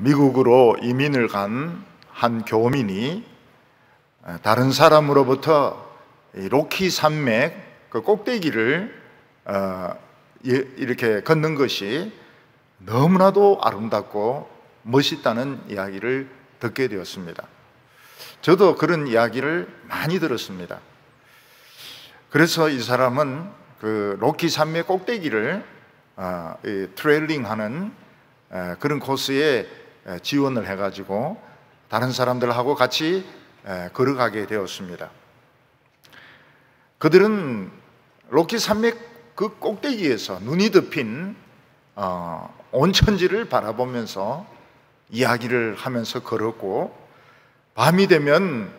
미국으로 이민을 간 한 교민이 다른 사람으로부터 로키 산맥 그 꼭대기를 이렇게 걷는 것이 너무나도 아름답고 멋있다는 이야기를 듣게 되었습니다. 저도 그런 이야기를 많이 들었습니다. 그래서 이 사람은 그 로키 산맥 꼭대기를 트레일링하는 그런 코스에 지원을 해가지고 다른 사람들하고 같이 걸어가게 되었습니다. 그들은 로키 산맥 그 꼭대기에서 눈이 덮인 온천지를 바라보면서 이야기를 하면서 걸었고, 밤이 되면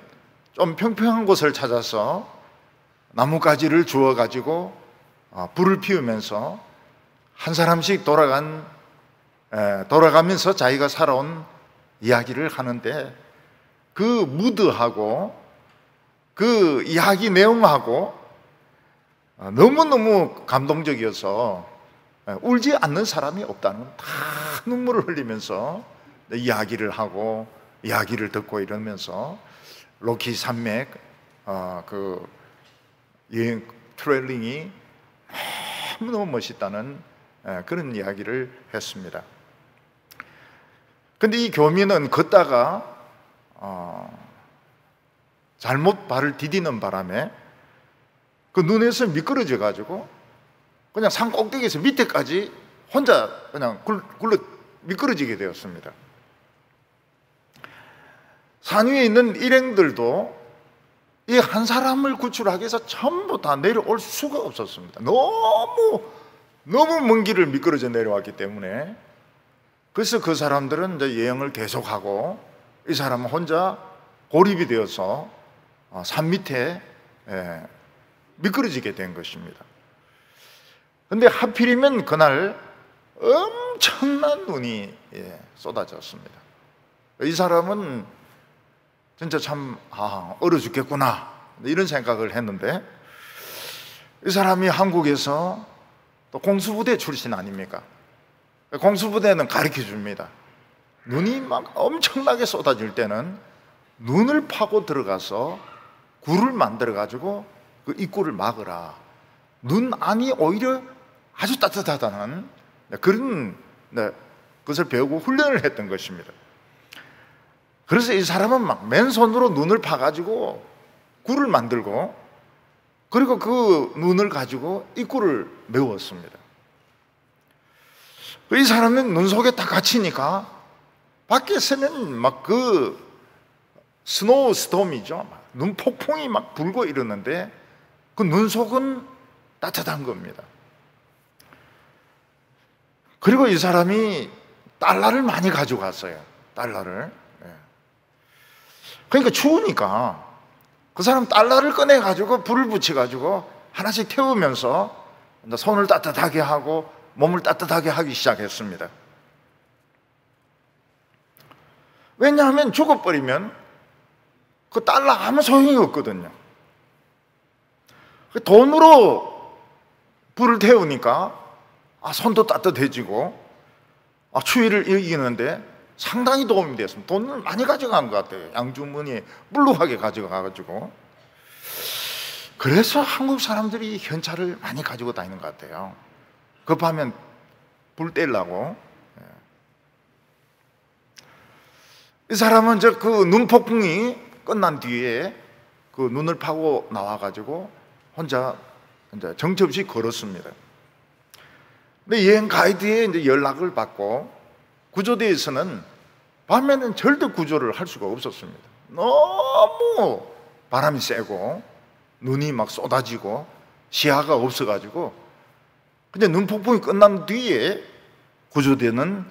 좀 평평한 곳을 찾아서 나뭇가지를 주워 가지고 불을 피우면서 한 사람씩 돌아가면서 자기가 살아온 이야기를 하는데, 그 무드하고 그 이야기 내용하고 너무너무 감동적이어서 울지 않는 사람이 없다는, 다 눈물을 흘리면서 이야기를 하고 이야기를 듣고 이러면서 로키 산맥 그 여행 트레일링이 너무너무 멋있다는 그런 이야기를 했습니다. 근데 이 교민은 걷다가 잘못 발을 디디는 바람에 그 눈에서 미끄러져 가지고 그냥 산 꼭대기에서 밑에까지 혼자 그냥 굴러 미끄러지게 되었습니다. 산 위에 있는 일행들도 이 한 사람을 구출하기 위해서 전부 다 내려올 수가 없었습니다. 너무 먼 길을 미끄러져 내려왔기 때문에. 그래서 그 사람들은 이제 여행을 계속하고 이 사람은 혼자 고립이 되어서 산 밑에 미끄러지게 된 것입니다. 그런데 하필이면 그날 엄청난 눈이 쏟아졌습니다. 이 사람은 진짜 참 얼어 죽겠구나 이런 생각을 했는데, 이 사람이 한국에서 또 공수부대 출신 아닙니까? 공수부대는 가르쳐 줍니다. 눈이 막 엄청나게 쏟아질 때는 눈을 파고 들어가서 굴을 만들어 가지고 그 입구를 막으라. 눈 안이 오히려 아주 따뜻하다는 그런 것을 배우고 훈련을 했던 것입니다. 그래서 이 사람은 막 맨손으로 눈을 파가지고 굴을 만들고, 그리고 그 눈을 가지고 입구를 메웠습니다. 이 사람은 눈 속에 딱 갇히니까 밖에서는 막 그 스노우 스톰이죠. 눈 폭풍이 막 불고 이러는데 그 눈 속은 따뜻한 겁니다. 그리고 이 사람이 달러를 많이 가져갔어요. 달러를. 그러니까 추우니까 그 사람 달러를 꺼내 가지고 불을 붙여 가지고 하나씩 태우면서 손을 따뜻하게 하고 몸을 따뜻하게 하기 시작했습니다. 왜냐하면 죽어버리면 그 달러 아무 소용이 없거든요. 돈으로 불을 태우니까 손도 따뜻해지고 추위를 이기는데 상당히 도움이 됐습니다. 돈을 많이 가져간 것 같아요. 양주머니에 물룩하게 가져가가지고. 그래서 한국 사람들이 현찰을 많이 가지고 다니는 것 같아요. 급하면 불 떼려고. 이 사람은 그 눈폭풍이 끝난 뒤에 그 눈을 파고 나와가지고 혼자 이제 정처없이 걸었습니다. 근데 여행 가이드에 이제 연락을 받고 구조대에서는 밤에는 절대 구조를 할 수가 없었습니다. 너무 바람이 세고 눈이 막 쏟아지고 시야가 없어가지고, 근데 눈폭풍이 끝난 뒤에 구조대는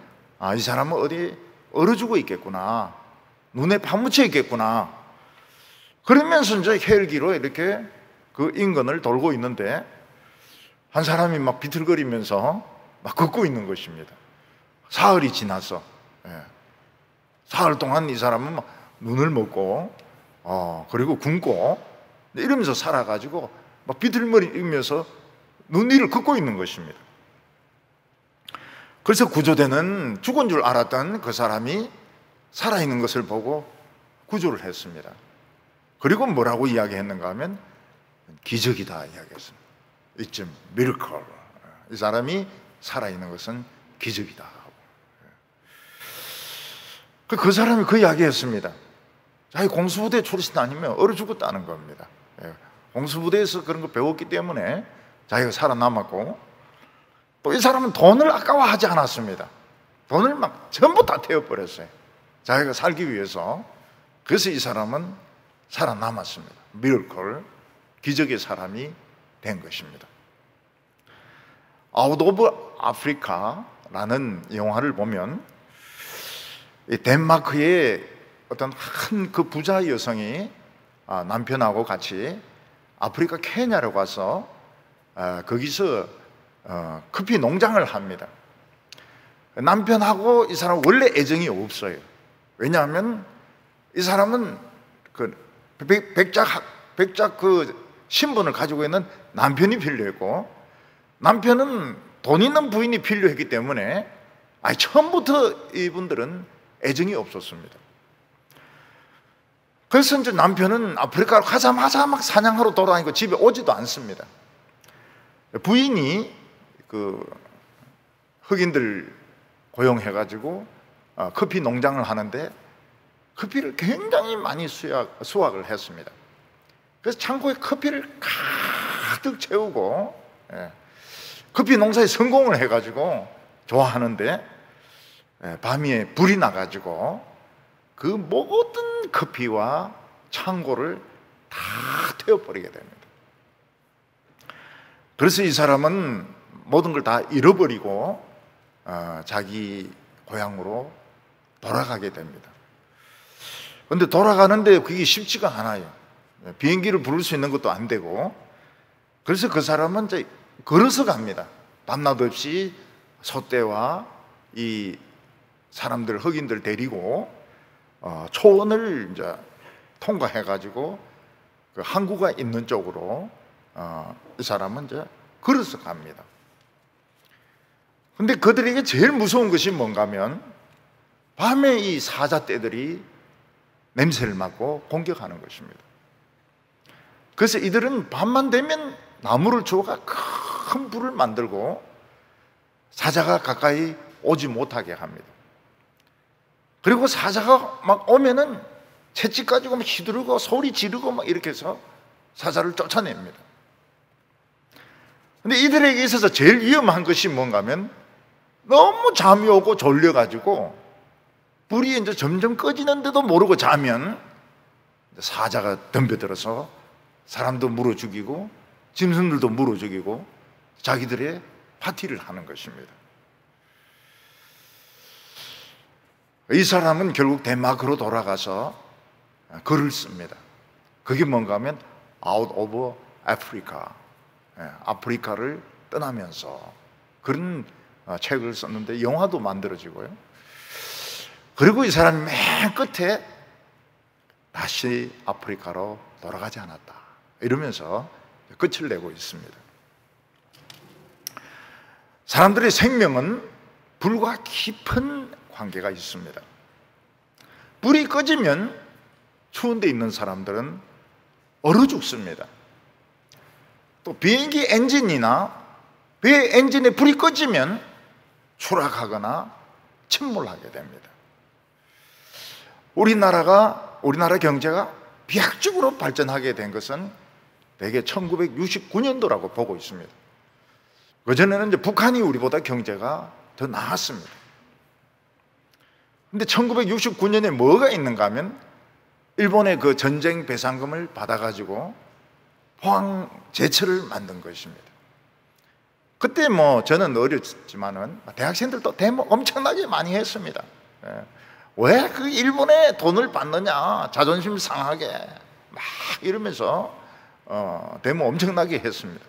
이 사람은 어디 얼어 죽어 있겠구나, 눈에 파묻혀 있겠구나, 그러면서 이제 헬기로 이렇게 그 인근을 돌고 있는데 한 사람이 막 비틀거리면서 막 걷고 있는 것입니다. 사흘이 지나서. 사흘 동안 이 사람은 막 눈을 먹고 그리고 굶고 이러면서 살아가지고 막 비틀거리면서 눈 위를 걷고 있는 것입니다. 그래서 구조대는 죽은 줄 알았던 그 사람이 살아있는 것을 보고 구조를 했습니다. 그리고 뭐라고 이야기했는가 하면 기적이다 이야기했습니다. It's a miracle. 이 사람이 살아있는 것은 기적이다. 그 사람이 그 이야기했습니다. 자기 공수부대 출신 아니면 얼어 죽었다는 겁니다. 공수부대에서 그런 거 배웠기 때문에 자기가 살아남았고, 또 이 사람은 돈을 아까워하지 않았습니다. 돈을 막 전부 다 태워버렸어요, 자기가 살기 위해서. 그래서 이 사람은 살아남았습니다. 미러클, 기적의 사람이 된 것입니다. 아웃 오브 아프리카라는 영화를 보면 덴마크의 어떤 큰 그 부자 여성이 남편하고 같이 아프리카 케냐로 가서 거기서 커피 농장을 합니다. 남편하고 이 사람은 원래 애정이 없어요. 왜냐하면 이 사람은 그 백작 그 신분을 가지고 있는 남편이 필요했고, 남편은 돈 있는 부인이 필요했기 때문에 처음부터 이분들은 애정이 없었습니다. 그래서 이제 남편은 아프리카로 가자마자 막 사냥하러 돌아다니고 집에 오지도 않습니다. 부인이 그 흑인들 고용해가지고 커피 농장을 하는데 커피를 굉장히 많이 수확을 했습니다. 그래서 창고에 커피를 가득 채우고 커피 농사에 성공을 해가지고 좋아하는데, 밤에 불이 나가지고 그 모든 커피와 창고를 다 태워버리게 됩니다. 그래서 이 사람은 모든 걸 다 잃어버리고 자기 고향으로 돌아가게 됩니다. 그런데 돌아가는데 그게 쉽지가 않아요. 비행기를 부를 수 있는 것도 안 되고. 그래서 그 사람은 이제 걸어서 갑니다. 밤낮 없이 소떼와 이 사람들, 흑인들 데리고 초원을 이제 통과해가지고 그 항구가 있는 쪽으로 이 사람은 이제 걸어서 갑니다. 근데 그들에게 제일 무서운 것이 뭔가 하면 밤에 이 사자떼들이 냄새를 맡고 공격하는 것입니다. 그래서 이들은 밤만 되면 나무를 주워가 큰 불을 만들고 사자가 가까이 오지 못하게 합니다. 그리고 사자가 막 오면은 채찍 가지고 막 휘두르고 소리 지르고 막 이렇게 해서 사자를 쫓아냅니다. 근데 이들에게 있어서 제일 위험한 것이 뭔가 하면 너무 잠이 오고 졸려가지고 불이 이제 점점 꺼지는데도 모르고 자면 사자가 덤벼들어서 사람도 물어 죽이고 짐승들도 물어 죽이고 자기들의 파티를 하는 것입니다. 이 사람은 결국 덴마크로 돌아가서 글을 씁니다. 그게 뭔가 하면 Out of Africa, 아프리카를 떠나면서 그런 책을 썼는데 영화도 만들어지고요. 그리고 이 사람이 맨 끝에 다시 아프리카로 돌아가지 않았다 이러면서 끝을 내고 있습니다. 사람들의 생명은 불과 깊은 관계가 있습니다. 불이 꺼지면 추운 데 있는 사람들은 얼어 죽습니다. 또 비행기 엔진이나 배 엔진에 불이 꺼지면 추락하거나 침몰하게 됩니다. 우리나라 경제가 비약적으로 발전하게 된 것은 대개 1969년도라고 보고 있습니다. 그전에는 이제 북한이 우리보다 경제가 더 나았습니다. 근데 1969년에 뭐가 있는가 하면 일본의 그 전쟁 배상금을 받아가지고 포항 제철을 만든 것입니다. 그때 저는 어렸지만은 대학생들도 데모 엄청나게 많이 했습니다. 왜 그 일본에 돈을 받느냐, 자존심 상하게 막 이러면서 데모 엄청나게 했습니다.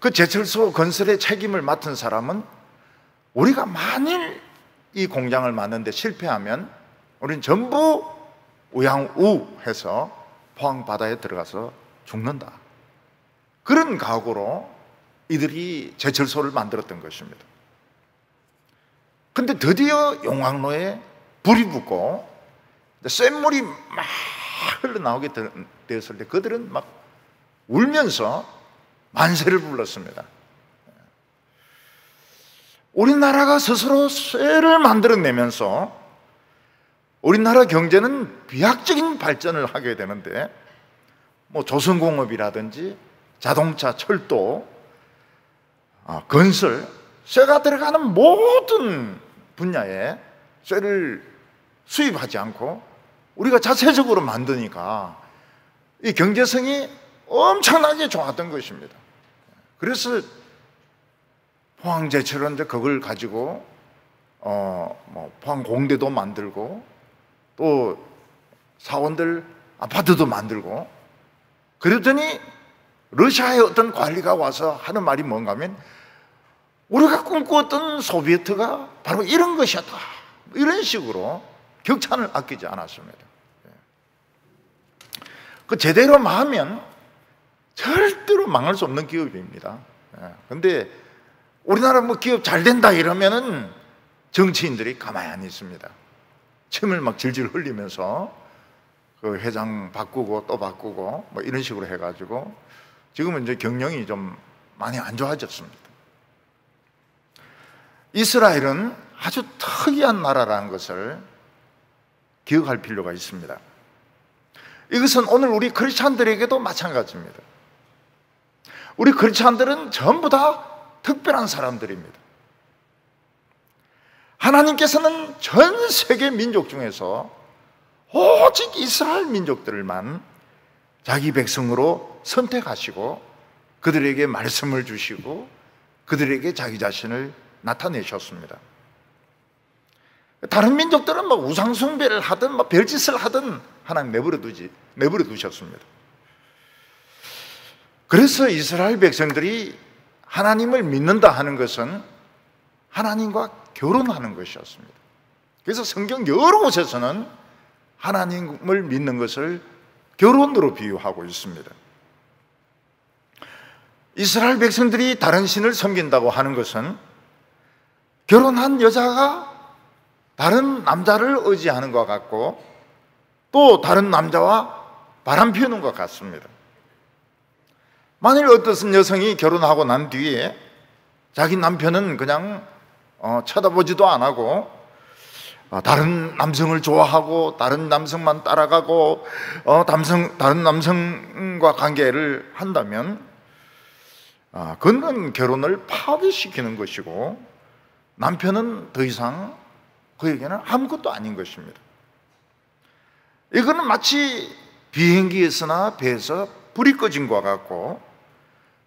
그 제철소 건설의 책임을 맡은 사람은 우리가 만일 이 공장을 만드는데 실패하면 우리는 전부 우양우해서 포항 바다에 들어가서 죽는다. 그런 각오로 이들이 제철소를 만들었던 것입니다. 근데 드디어 용광로에 불이 붙고 쇳물이 막 흘러나오게 되었을 때 그들은 막 울면서 만세를 불렀습니다. 우리나라가 스스로 쇠를 만들어내면서 우리나라 경제는 비약적인 발전을 하게 되는데 뭐 조선공업이라든지 자동차, 철도, 건설, 쇠가 들어가는 모든 분야에 쇠를 수입하지 않고 우리가 자체적으로 만드니까 이 경제성이 엄청나게 좋았던 것입니다. 그래서 포항제철은 이제 그걸 가지고 포항공대도 만들고 또 사원들 아파트도 만들고 그러더니 러시아의 어떤 관리가 와서 하는 말이 뭔가 하면 우리가 꿈꾸었던 소비에트가 바로 이런 것이었다. 이런 식으로 격찬을 아끼지 않았습니다. 그 제대로 망하면 절대로 망할 수 없는 기업입니다. 그런데 우리나라 뭐 기업 잘 된다 이러면은 정치인들이 가만히 안 있습니다. 침을 막 질질 흘리면서 그 회장 바꾸고 또 바꾸고 뭐 이런 식으로 해가지고 지금은 이제 경영이 좀 많이 안 좋아졌습니다. 이스라엘은 아주 특이한 나라라는 것을 기억할 필요가 있습니다. 이것은 오늘 우리 크리스찬들에게도 마찬가지입니다. 우리 크리스찬들은 전부 다 특별한 사람들입니다. 하나님께서는 전 세계 민족 중에서 오직 이스라엘 민족들만 자기 백성으로 선택하시고 그들에게 말씀을 주시고 그들에게 자기 자신을 나타내셨습니다. 다른 민족들은 막 우상숭배를 하든 막 별짓을 하든 하나님 내버려 두셨습니다. 그래서 이스라엘 백성들이 하나님을 믿는다 하는 것은 하나님과 결혼하는 것이었습니다. 그래서 성경 여러 곳에서는 하나님을 믿는 것을 결혼으로 비유하고 있습니다. 이스라엘 백성들이 다른 신을 섬긴다고 하는 것은 결혼한 여자가 다른 남자를 의지하는 것 같고 또 다른 남자와 바람 피우는 것 같습니다. 만일 어떤 여성이 결혼하고 난 뒤에 자기 남편은 그냥 쳐다보지도 안 하고 다른 남성을 좋아하고 다른 남성만 따라가고 다른 남성과 관계를 한다면 그는 결혼을 파괴시키는 것이고 남편은 더 이상 그에게는 아무것도 아닌 것입니다. 이거는 마치 비행기에서나 배에서 불이 꺼진 것 같고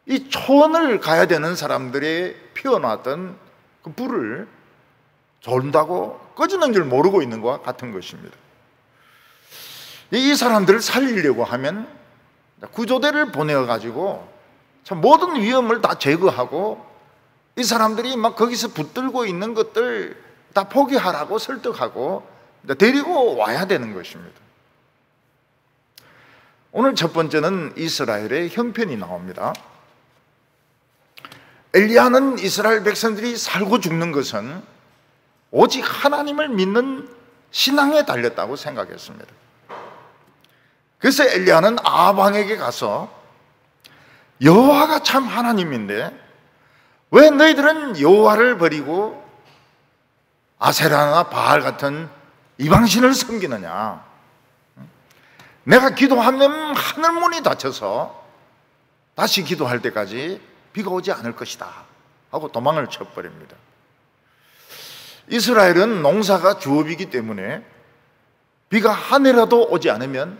이 초원을 가야 되는 사람들이 피워놨던 그 불을 졸다고 꺼지는 줄 모르고 있는 것과 같은 것입니다. 이 사람들을 살리려고 하면 구조대를 보내가지고 참 모든 위험을 다 제거하고 이 사람들이 막 거기서 붙들고 있는 것들 다 포기하라고 설득하고 데리고 와야 되는 것입니다. 오늘 첫 번째는 이스라엘의 형편이 나옵니다. 엘리야는 이스라엘 백성들이 살고 죽는 것은 오직 하나님을 믿는 신앙에 달렸다고 생각했습니다. 그래서 엘리야는 아합 왕에게 가서 여호와가 참 하나님인데 왜 너희들은 여호와를 버리고 아세라나 바알 같은 이방신을 섬기느냐? 내가 기도하면 하늘문이 닫혀서 다시 기도할 때까지 비가 오지 않을 것이다 하고 도망을 쳐버립니다. 이스라엘은 농사가 주업이기 때문에 비가 한 해라도 오지 않으면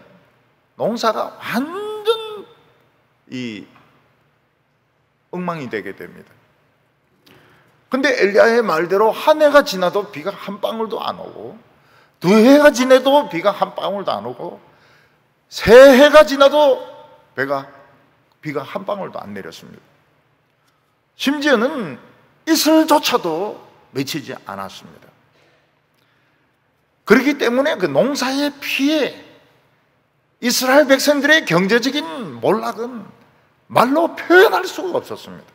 농사가 완전 엉망이 되게 됩니다. 근데 엘리야의 말대로 한 해가 지나도 비가 한 방울도 안 오고 두 해가 지나도 비가 한 방울도 안 오고 세 해가 지나도 비가 한 방울도 안 내렸습니다. 심지어는 이슬조차도 맺히지 않았습니다. 그렇기 때문에 그 농사의 피해, 이스라엘 백성들의 경제적인 몰락은 말로 표현할 수가 없었습니다.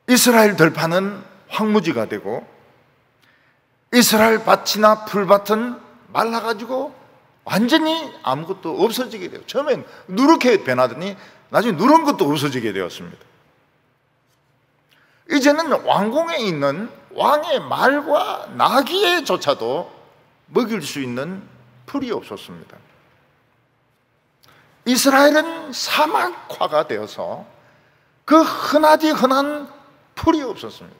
이스라엘 들판은 황무지가 되고 이스라엘 밭이나 풀밭은 말라가지고 완전히 아무것도 없어지게 돼요. 처음엔 누렇게 변하더니 나중에 누런 것도 없어지게 되었습니다. 이제는 왕궁에 있는 왕의 말과 나귀에조차도 먹일 수 있는 풀이 없었습니다. 이스라엘은 사막화가 되어서 그 흔하디 흔한 풀이 없었습니다.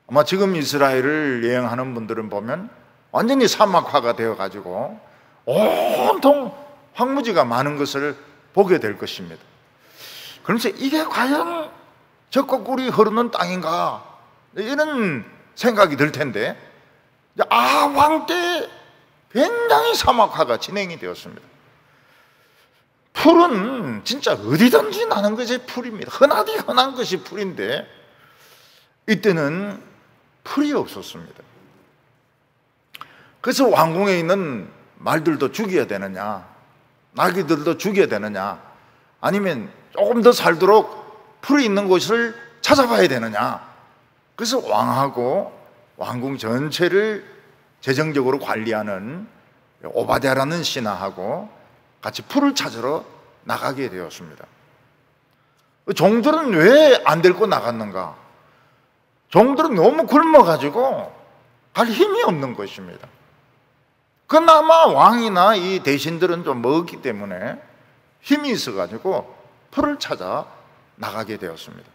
아마 지금 이스라엘을 여행하는 분들은 보면 완전히 사막화가 되어가지고 온통 황무지가 많은 것을 보게 될 것입니다. 그러면서 이게 과연 젖과 꿀이 흐르는 땅인가, 이런 생각이 들 텐데, 아왕 때 굉장히 사막화가 진행이 되었습니다. 풀은 진짜 어디든지 나는 것이 풀입니다. 흔하디 흔한 것이 풀인데 이때는 풀이 없었습니다. 그래서 왕궁에 있는 말들도 죽여야 되느냐, 나귀들도 죽여야 되느냐, 아니면 조금 더 살도록 풀이 있는 곳을 찾아봐야 되느냐. 그래서 왕하고 왕궁 전체를 재정적으로 관리하는 오바댜라는 신하하고 같이 풀을 찾으러 나가게 되었습니다. 종들은 왜 안 데리고 나갔는가? 종들은 너무 굶어가지고 갈 힘이 없는 것입니다. 그나마 왕이나 이 대신들은 좀 먹었기 때문에 힘이 있어가지고 풀을 찾아 나가게 되었습니다.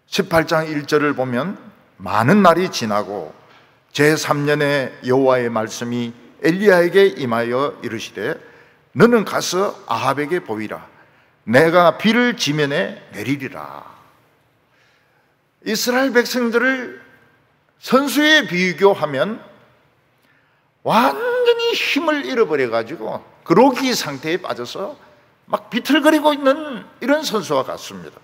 18장 1절을 보면 많은 날이 지나고 제3년에 여호와의 말씀이 엘리야에게 임하여 이르시되 너는 가서 아합에게 보이라. 내가 비를 지면에 내리리라. 이스라엘 백성들을 선수에 비교하면 완전히 힘을 잃어버려가지고 그로기 상태에 빠져서 막 비틀거리고 있는 이런 선수와 같습니다.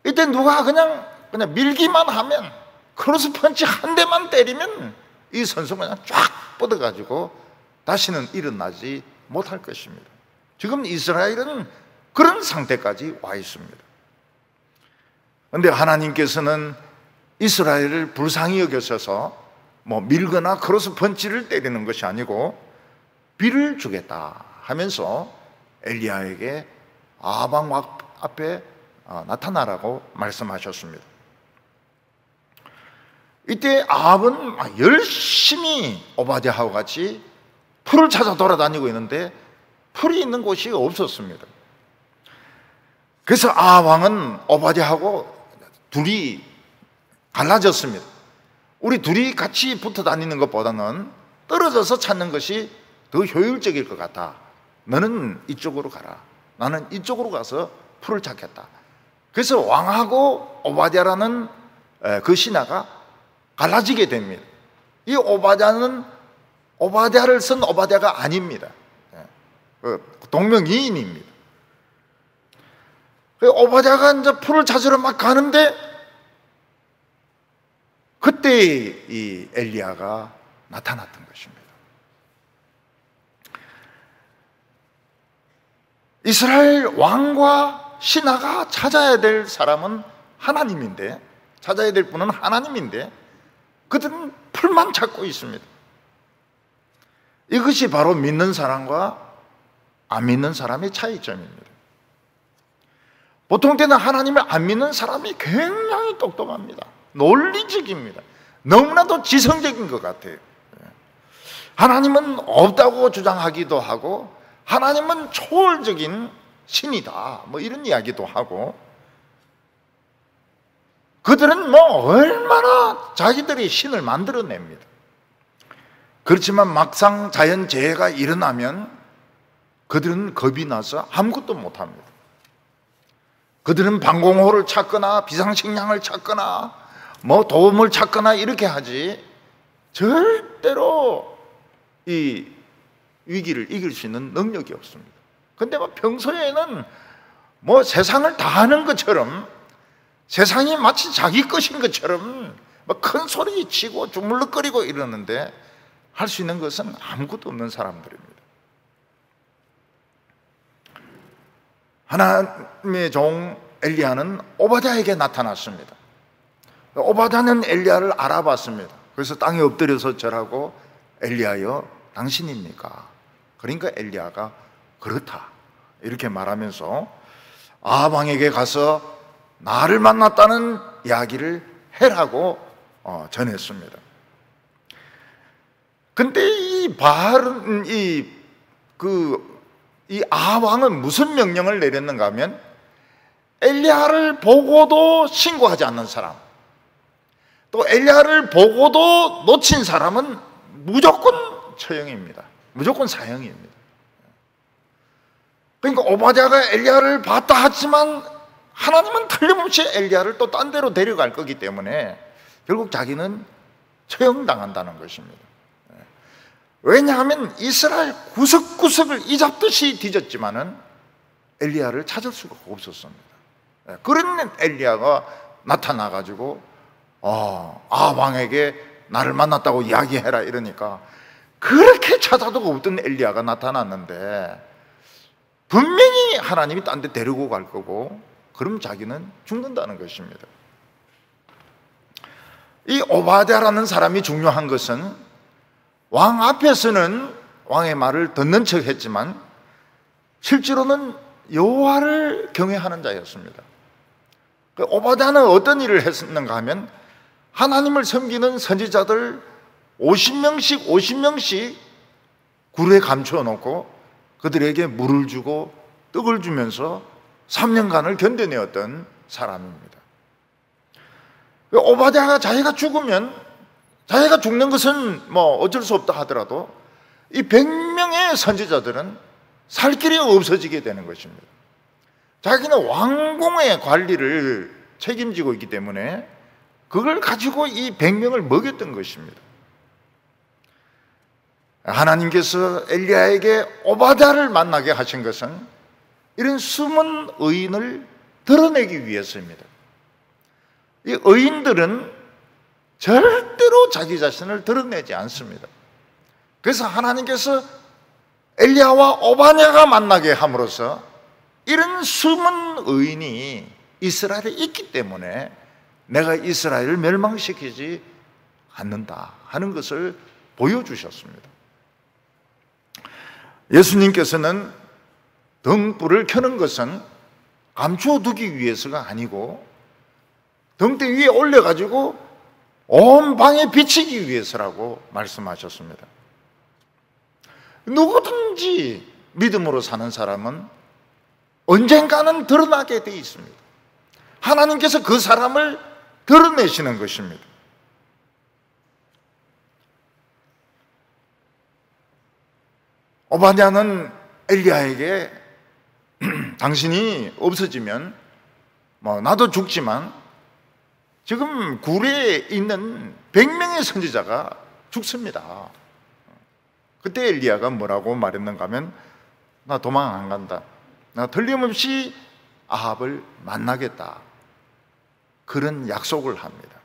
이때 누가 그냥 밀기만 하면, 크로스 펀치 한 대만 때리면 이 선수가 그냥 쫙 뻗어가지고 다시는 일어나지 못할 것입니다. 지금 이스라엘은 그런 상태까지 와 있습니다. 그런데 하나님께서는 이스라엘을 불쌍히 여겨서 밀거나 크로스 펀치를 때리는 것이 아니고 비를 주겠다 하면서 엘리야에게 아방 앞에 나타나라고 말씀하셨습니다. 이때 아합은 열심히 오바댜하고 같이 풀을 찾아 돌아다니고 있는데 풀이 있는 곳이 없었습니다. 그래서 아합 왕은 오바댜하고 둘이 갈라졌습니다. 우리 둘이 같이 붙어 다니는 것보다는 떨어져서 찾는 것이 더 효율적일 것 같아. 너는 이쪽으로 가라. 나는 이쪽으로 가서 풀을 찾겠다. 그래서 왕하고 오바댜라는 그 신하가 갈라지게 됩니다. 이 오바댜는 오바댜를 쓴 오바댜가 아닙니다. 동명이인입니다. 오바댜가 이제 풀을 찾으러 막 가는데 그때 이 엘리야가 나타났던 것입니다. 이스라엘 왕과 신하가 찾아야 될 사람은 하나님인데, 찾아야 될 분은 하나님인데 그들은 풀만 찾고 있습니다. 이것이 바로 믿는 사람과 안 믿는 사람의 차이점입니다. 보통 때는 하나님을 안 믿는 사람이 굉장히 똑똑합니다. 논리적입니다. 너무나도 지성적인 것 같아요. 하나님은 없다고 주장하기도 하고 하나님은 초월적인 신이다 이런 이야기도 하고, 그들은 얼마나 자기들이 신을 만들어냅니다. 그렇지만 막상 자연재해가 일어나면 그들은 겁이 나서 아무것도 못합니다. 그들은 방공호를 찾거나 비상식량을 찾거나 도움을 찾거나 이렇게 하지 절대로 이 위기를 이길 수 있는 능력이 없습니다. 근데 평소에는 세상을 다 하는 것처럼, 세상이 마치 자기 것인 것처럼 큰 소리 치고 주물럭거리고 이러는데 할 수 있는 것은 아무것도 없는 사람들입니다. 하나님의 종 엘리야는 오바댜에게 나타났습니다. 오바댜는 엘리야를 알아봤습니다. 그래서 땅에 엎드려서 절하고, 엘리야여 당신입니까? 그러니까 엘리야가 그렇다 이렇게 말하면서 아합 왕에게 가서 나를 만났다는 이야기를 해라고 전했습니다. 근데 이 바알은 이 아합 왕은 무슨 명령을 내렸는가 하면, 엘리야를 보고도 신고하지 않는 사람, 또 엘리야를 보고도 놓친 사람은 무조건 처형입니다. 무조건 사형입니다. 그러니까 오바댜가 엘리야를 봤다 하지만 하나님은 틀림없이 엘리야를 또 딴 데로 데려갈 거기 때문에 결국 자기는 처형당한다는 것입니다. 왜냐하면 이스라엘 구석구석을 이잡듯이 뒤졌지만은 엘리야를 찾을 수가 없었습니다. 그런 엘리야가 나타나가지고 아합 왕에게 나를 만났다고 이야기해라 이러니까, 그렇게 찾아도 없던 엘리야가 나타났는데 분명히 하나님이 딴 데 데리고 갈 거고, 그럼 자기는 죽는다는 것입니다. 이 오바댜라는 사람이 중요한 것은, 왕 앞에서는 왕의 말을 듣는 척 했지만 실제로는 여호와를 경외하는 자였습니다. 오바댜는 어떤 일을 했는가 하면, 하나님을 섬기는 선지자들 50명씩 굴에 감추어 놓고 그들에게 물을 주고 떡을 주면서 3년간을 견뎌내었던 사람입니다. 오바댜가 자기가 죽으면, 자기가 죽는 것은 뭐 어쩔 수 없다 하더라도 이 100명의 선지자들은 살 길이 없어지게 되는 것입니다. 자기는 왕궁의 관리를 책임지고 있기 때문에 그걸 가지고 이 100명을 먹였던 것입니다. 하나님께서 엘리야에게 오바댜를 만나게 하신 것은 이런 숨은 의인을 드러내기 위해서입니다. 이 의인들은 절대로 자기 자신을 드러내지 않습니다. 그래서 하나님께서 엘리야와 오바댜가 만나게 함으로써 이런 숨은 의인이 이스라엘에 있기 때문에 내가 이스라엘을 멸망시키지 않는다 하는 것을 보여주셨습니다. 예수님께서는 등불을 켜는 것은 감추어두기 위해서가 아니고 등대 위에 올려가지고 온 방에 비치기 위해서라고 말씀하셨습니다. 누구든지 믿음으로 사는 사람은 언젠가는 드러나게 돼 있습니다. 하나님께서 그 사람을 드러내시는 것입니다. 오바댜는 엘리야에게 당신이 없어지면 나도 죽지만 지금 굴에 있는 100명의 선지자가 죽습니다. 그때 엘리야가 뭐라고 말했는가 하면, 나 도망 안 간다. 나 틀림없이 아합을 만나겠다. 그런 약속을 합니다.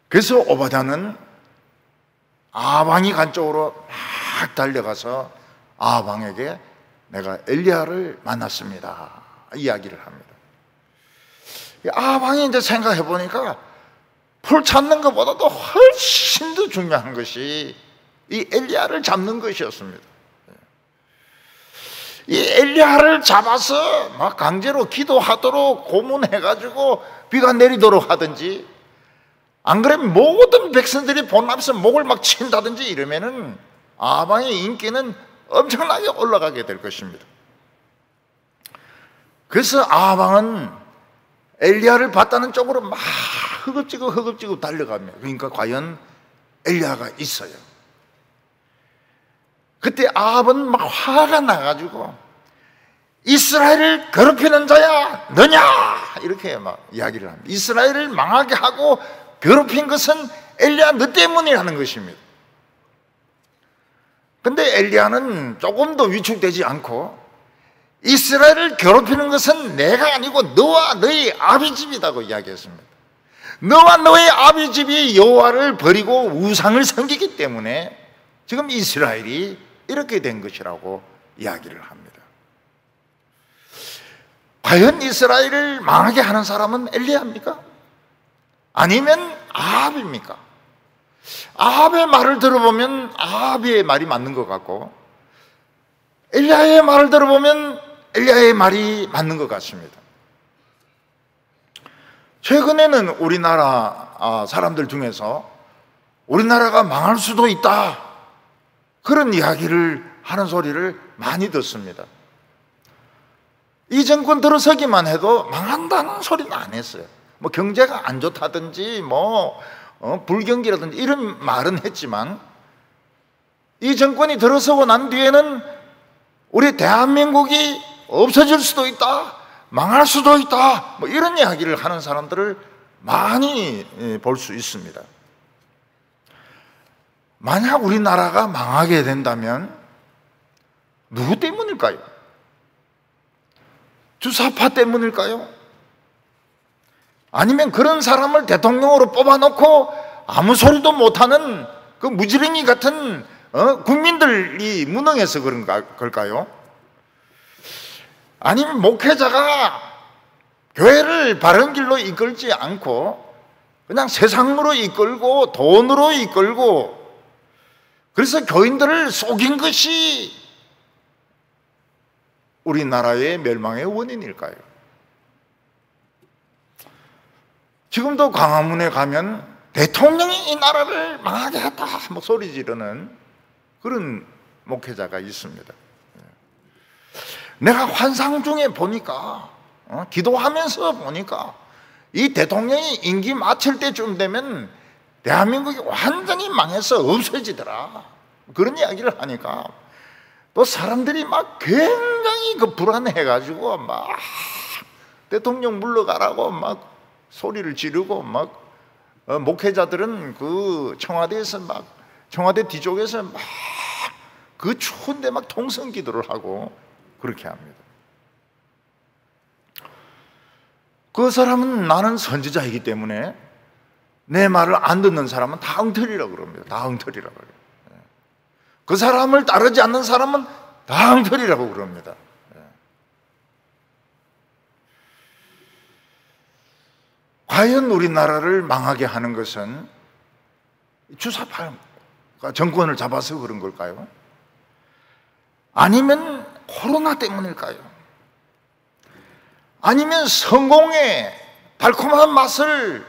그래서 오바댜는 아합 왕이 간 쪽으로 막 달려가서 아합 왕에게 내가 엘리야를 만났습니다 이야기를 합니다. 아합 왕이 이제 생각해 보니까 풀 찾는 것보다도 훨씬 더 중요한 것이 이 엘리야를 잡는 것이었습니다. 이 엘리야를 잡아서 막 강제로 기도하도록 고문해가지고 비가 내리도록 하든지, 안 그러면 모든 백성들이 본 앞에서 목을 막 친다든지 이러면은 아합 왕의 인기는 엄청나게 올라가게 될 것입니다. 그래서 아합 왕은 엘리야를 봤다는 쪽으로 막 허겁지겁 달려갑니다. 그러니까 과연 엘리야가 있어요. 그때 아합은 막 화가 나가지고 이스라엘을 괴롭히는 자야 너냐 이렇게 막 이야기를 합니다. 이스라엘을 망하게 하고 괴롭힌 것은 엘리야 너 때문이라는 것입니다. 근데 엘리야는 조금 더 위축되지 않고 이스라엘을 괴롭히는 것은 내가 아니고 너와 너의 아비집이라고 이야기했습니다. 너와 너의 아비집이 여호와를 버리고 우상을 섬기기 때문에 지금 이스라엘이 이렇게 된 것이라고 이야기를 합니다. 과연 이스라엘을 망하게 하는 사람은 엘리야입니까? 아니면 아합입니까? 아합의 말을 들어보면 아합의 말이 맞는 것 같고, 엘리야의 말을 들어보면 엘리야의 말이 맞는 것 같습니다. 최근에는 우리나라 사람들 중에서 우리나라가 망할 수도 있다, 그런 이야기를 하는 소리를 많이 듣습니다. 이 정권 들어서기만 해도 망한다는 소리는 안 했어요. 뭐 경제가 안 좋다든지 불경기라든지 이런 말은 했지만, 이 정권이 들어서고 난 뒤에는 우리 대한민국이 없어질 수도 있다, 망할 수도 있다, 뭐 이런 이야기를 하는 사람들을 많이 볼 수 있습니다. 만약 우리나라가 망하게 된다면 누구 때문일까요? 주사파 때문일까요? 아니면 그런 사람을 대통령으로 뽑아놓고 아무 소리도 못하는 그 무지랭이 같은 국민들이 무능해서 그럴까요? 아니면 목회자가 교회를 바른 길로 이끌지 않고 그냥 세상으로 이끌고 돈으로 이끌고, 그래서 교인들을 속인 것이 우리나라의 멸망의 원인일까요? 지금도 광화문에 가면 대통령이 이 나라를 망하게 했다 뭐 소리 지르는 그런 목회자가 있습니다. 내가 환상 중에 보니까, 기도하면서 보니까 이 대통령이 임기 마칠 때쯤 되면 대한민국이 완전히 망해서 없어지더라, 그런 이야기를 하니까 또 사람들이 막 굉장히 불안해가지고 막 대통령 물러가라고 막 소리를 지르고, 막 목회자들은 그 청와대에서 막 청와대 뒤쪽에서 막 그 추운데 막 통성 기도를 하고 그렇게 합니다. 그 사람은 나는 선지자이기 때문에 내 말을 안 듣는 사람은 다 엉터리라고 그럽니다. 다 엉터리라고 그래요. 그 사람을 따르지 않는 사람은 다 엉터리라고 그럽니다. 과연 우리나라를 망하게 하는 것은 주사파가 정권을 잡아서 그런 걸까요? 아니면 코로나 때문일까요? 아니면 성공의 달콤한 맛을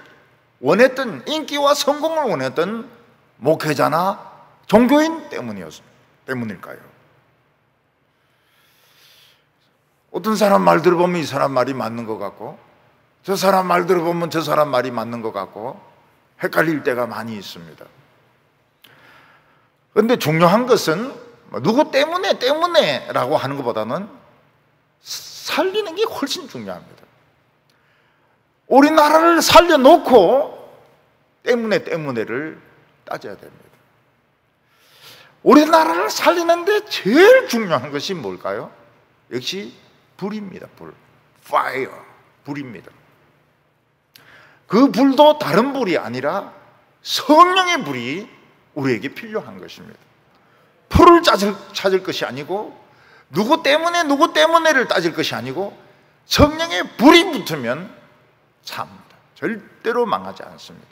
원했던, 인기와 성공을 원했던 목회자나 종교인 때문일까요? 어떤 사람 말 들어보면 이 사람 말이 맞는 것 같고, 저 사람 말 들어보면 저 사람 말이 맞는 것 같고, 헷갈릴 때가 많이 있습니다. 그런데 중요한 것은 누구 때문에 라고 하는 것보다는 살리는 게 훨씬 중요합니다. 우리나라를 살려놓고 때문에를 따져야 됩니다. 우리나라를 살리는데 제일 중요한 것이 뭘까요? 역시 불입니다. 불. Fire. 불입니다. 그 불도 다른 불이 아니라 성령의 불이 우리에게 필요한 것입니다. 풀을 찾을 것이 아니고, 누구 때문에를 따질 것이 아니고, 성령의 불이 붙으면 삽니다. 절대로 망하지 않습니다.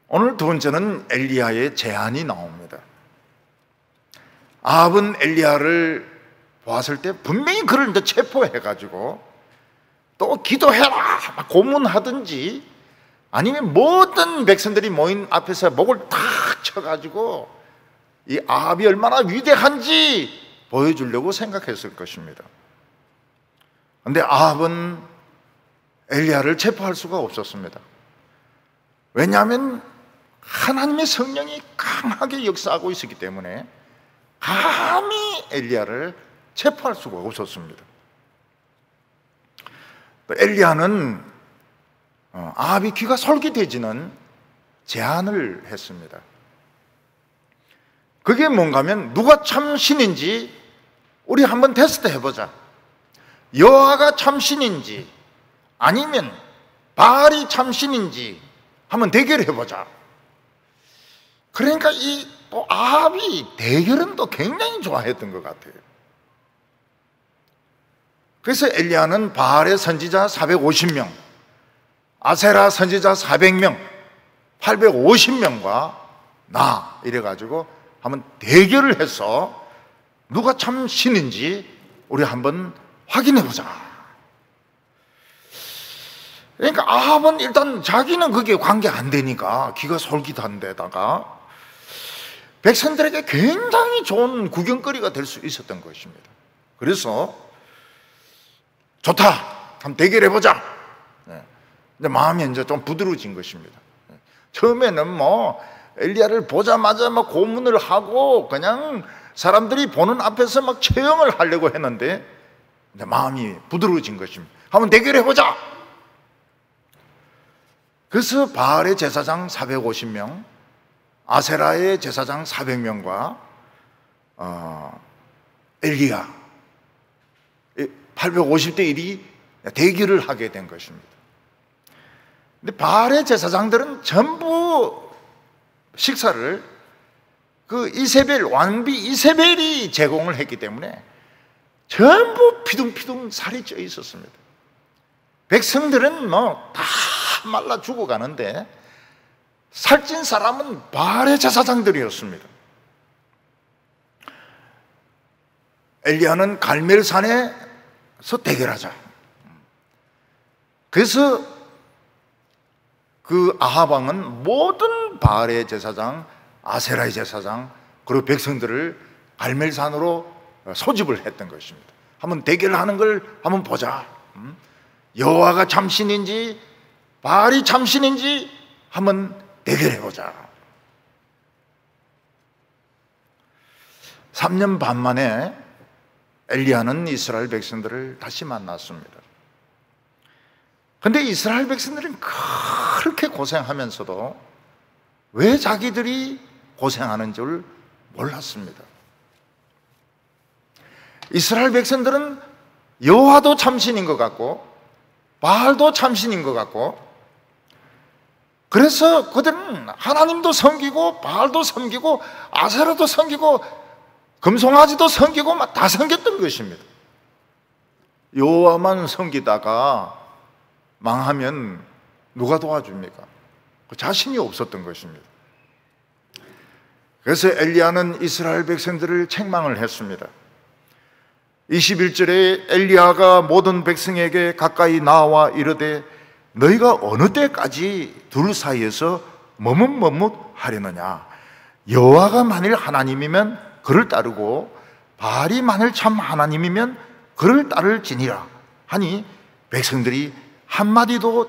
오늘 두 번째는 엘리야의 제안이 나옵니다. 아합은 엘리야를 보았을 때 분명히 그를 이제 체포해가지고 또 기도해라 고문하든지, 아니면 모든 백성들이 모인 앞에서 목을 탁 쳐가지고 이 아합이 얼마나 위대한지 보여주려고 생각했을 것입니다. 그런데 아합은 엘리야를 체포할 수가 없었습니다. 왜냐하면 하나님의 성령이 강하게 역사하고 있었기 때문에 감히 엘리야를 체포할 수가 없었습니다. 또 엘리야는 아합이 귀가 솔깃해지는 제안을 했습니다. 그게 뭔가 하면, 누가 참 신인지 우리 한번 테스트 해보자. 여호와가 참 신인지 아니면 바알이 참 신인지 한번 대결해보자. 그러니까 또 아합이 대결은 또 굉장히 좋아했던 것 같아요. 그래서 엘리야는 바알의 선지자 450명, 아세라 선지자 400명, 850명과 나 이래가지고 한번 대결을 해서 누가 참 신인지 우리 한번 확인해 보자. 그러니까 아합은 일단 자기는 그게 관계 안 되니까 기가 솔깃한 데다가 백성들에게 굉장히 좋은 구경거리가 될 수 있었던 것입니다. 그래서 좋다, 한번 대결해 보자. 근데 마음이 이제 좀 부드러워진 것입니다. 처음에는 뭐 엘리야를 보자마자 막 고문을 하고 그냥 사람들이 보는 앞에서 막 처형을 하려고 했는데 이제 마음이 부드러워진 것입니다. 한번 대결해 보자. 그래서 바알의 제사장 450명, 아세라의 제사장 400명과 엘리야 850대 1이 대결을 하게 된 것입니다. 근데 바알의 제사장들은 전부 식사를 그 이세벨, 왕비 이세벨이 제공을 했기 때문에 전부 피둥피둥 살이 쪄 있었습니다. 백성들은 뭐 다 말라 죽어가는데 살찐 사람은 바알의 제사장들이었습니다. 엘리야는 갈멜산에서 대결하자. 그래서 그 아합 왕은 모든 바알의 제사장, 아세라의 제사장, 그리고 백성들을 갈멜산으로 소집을 했던 것입니다. 한번 대결하는 걸 한번 보자. 여호와가 참신인지 바알이 참신인지 한번 대결해 보자. 3년 반 만에 엘리야는 이스라엘 백성들을 다시 만났습니다. 그런데 이스라엘 백성들은 그렇게 고생하면서도 왜 자기들이 고생하는 줄 몰랐습니다. 이스라엘 백성들은 여호와도 참신인 것 같고 바알도 참신인 것 같고, 그래서 그들은 하나님도 섬기고 바알도 섬기고 아세라도 섬기고 금송아지도 섬기고 막 다 섬겼던 것입니다. 여호와만 섬기다가 망하면 누가 도와줍니까? 자신이 없었던 것입니다. 그래서 엘리야는 이스라엘 백성들을 책망을 했습니다. 21절에 엘리야가 모든 백성에게 가까이 나와 이르되 너희가 어느 때까지 둘 사이에서 머뭇머뭇하려느냐. 여호와가 만일 하나님이면 그를 따르고 바알이 만일 참 하나님이면 그를 따를지니라 하니 백성들이 한마디도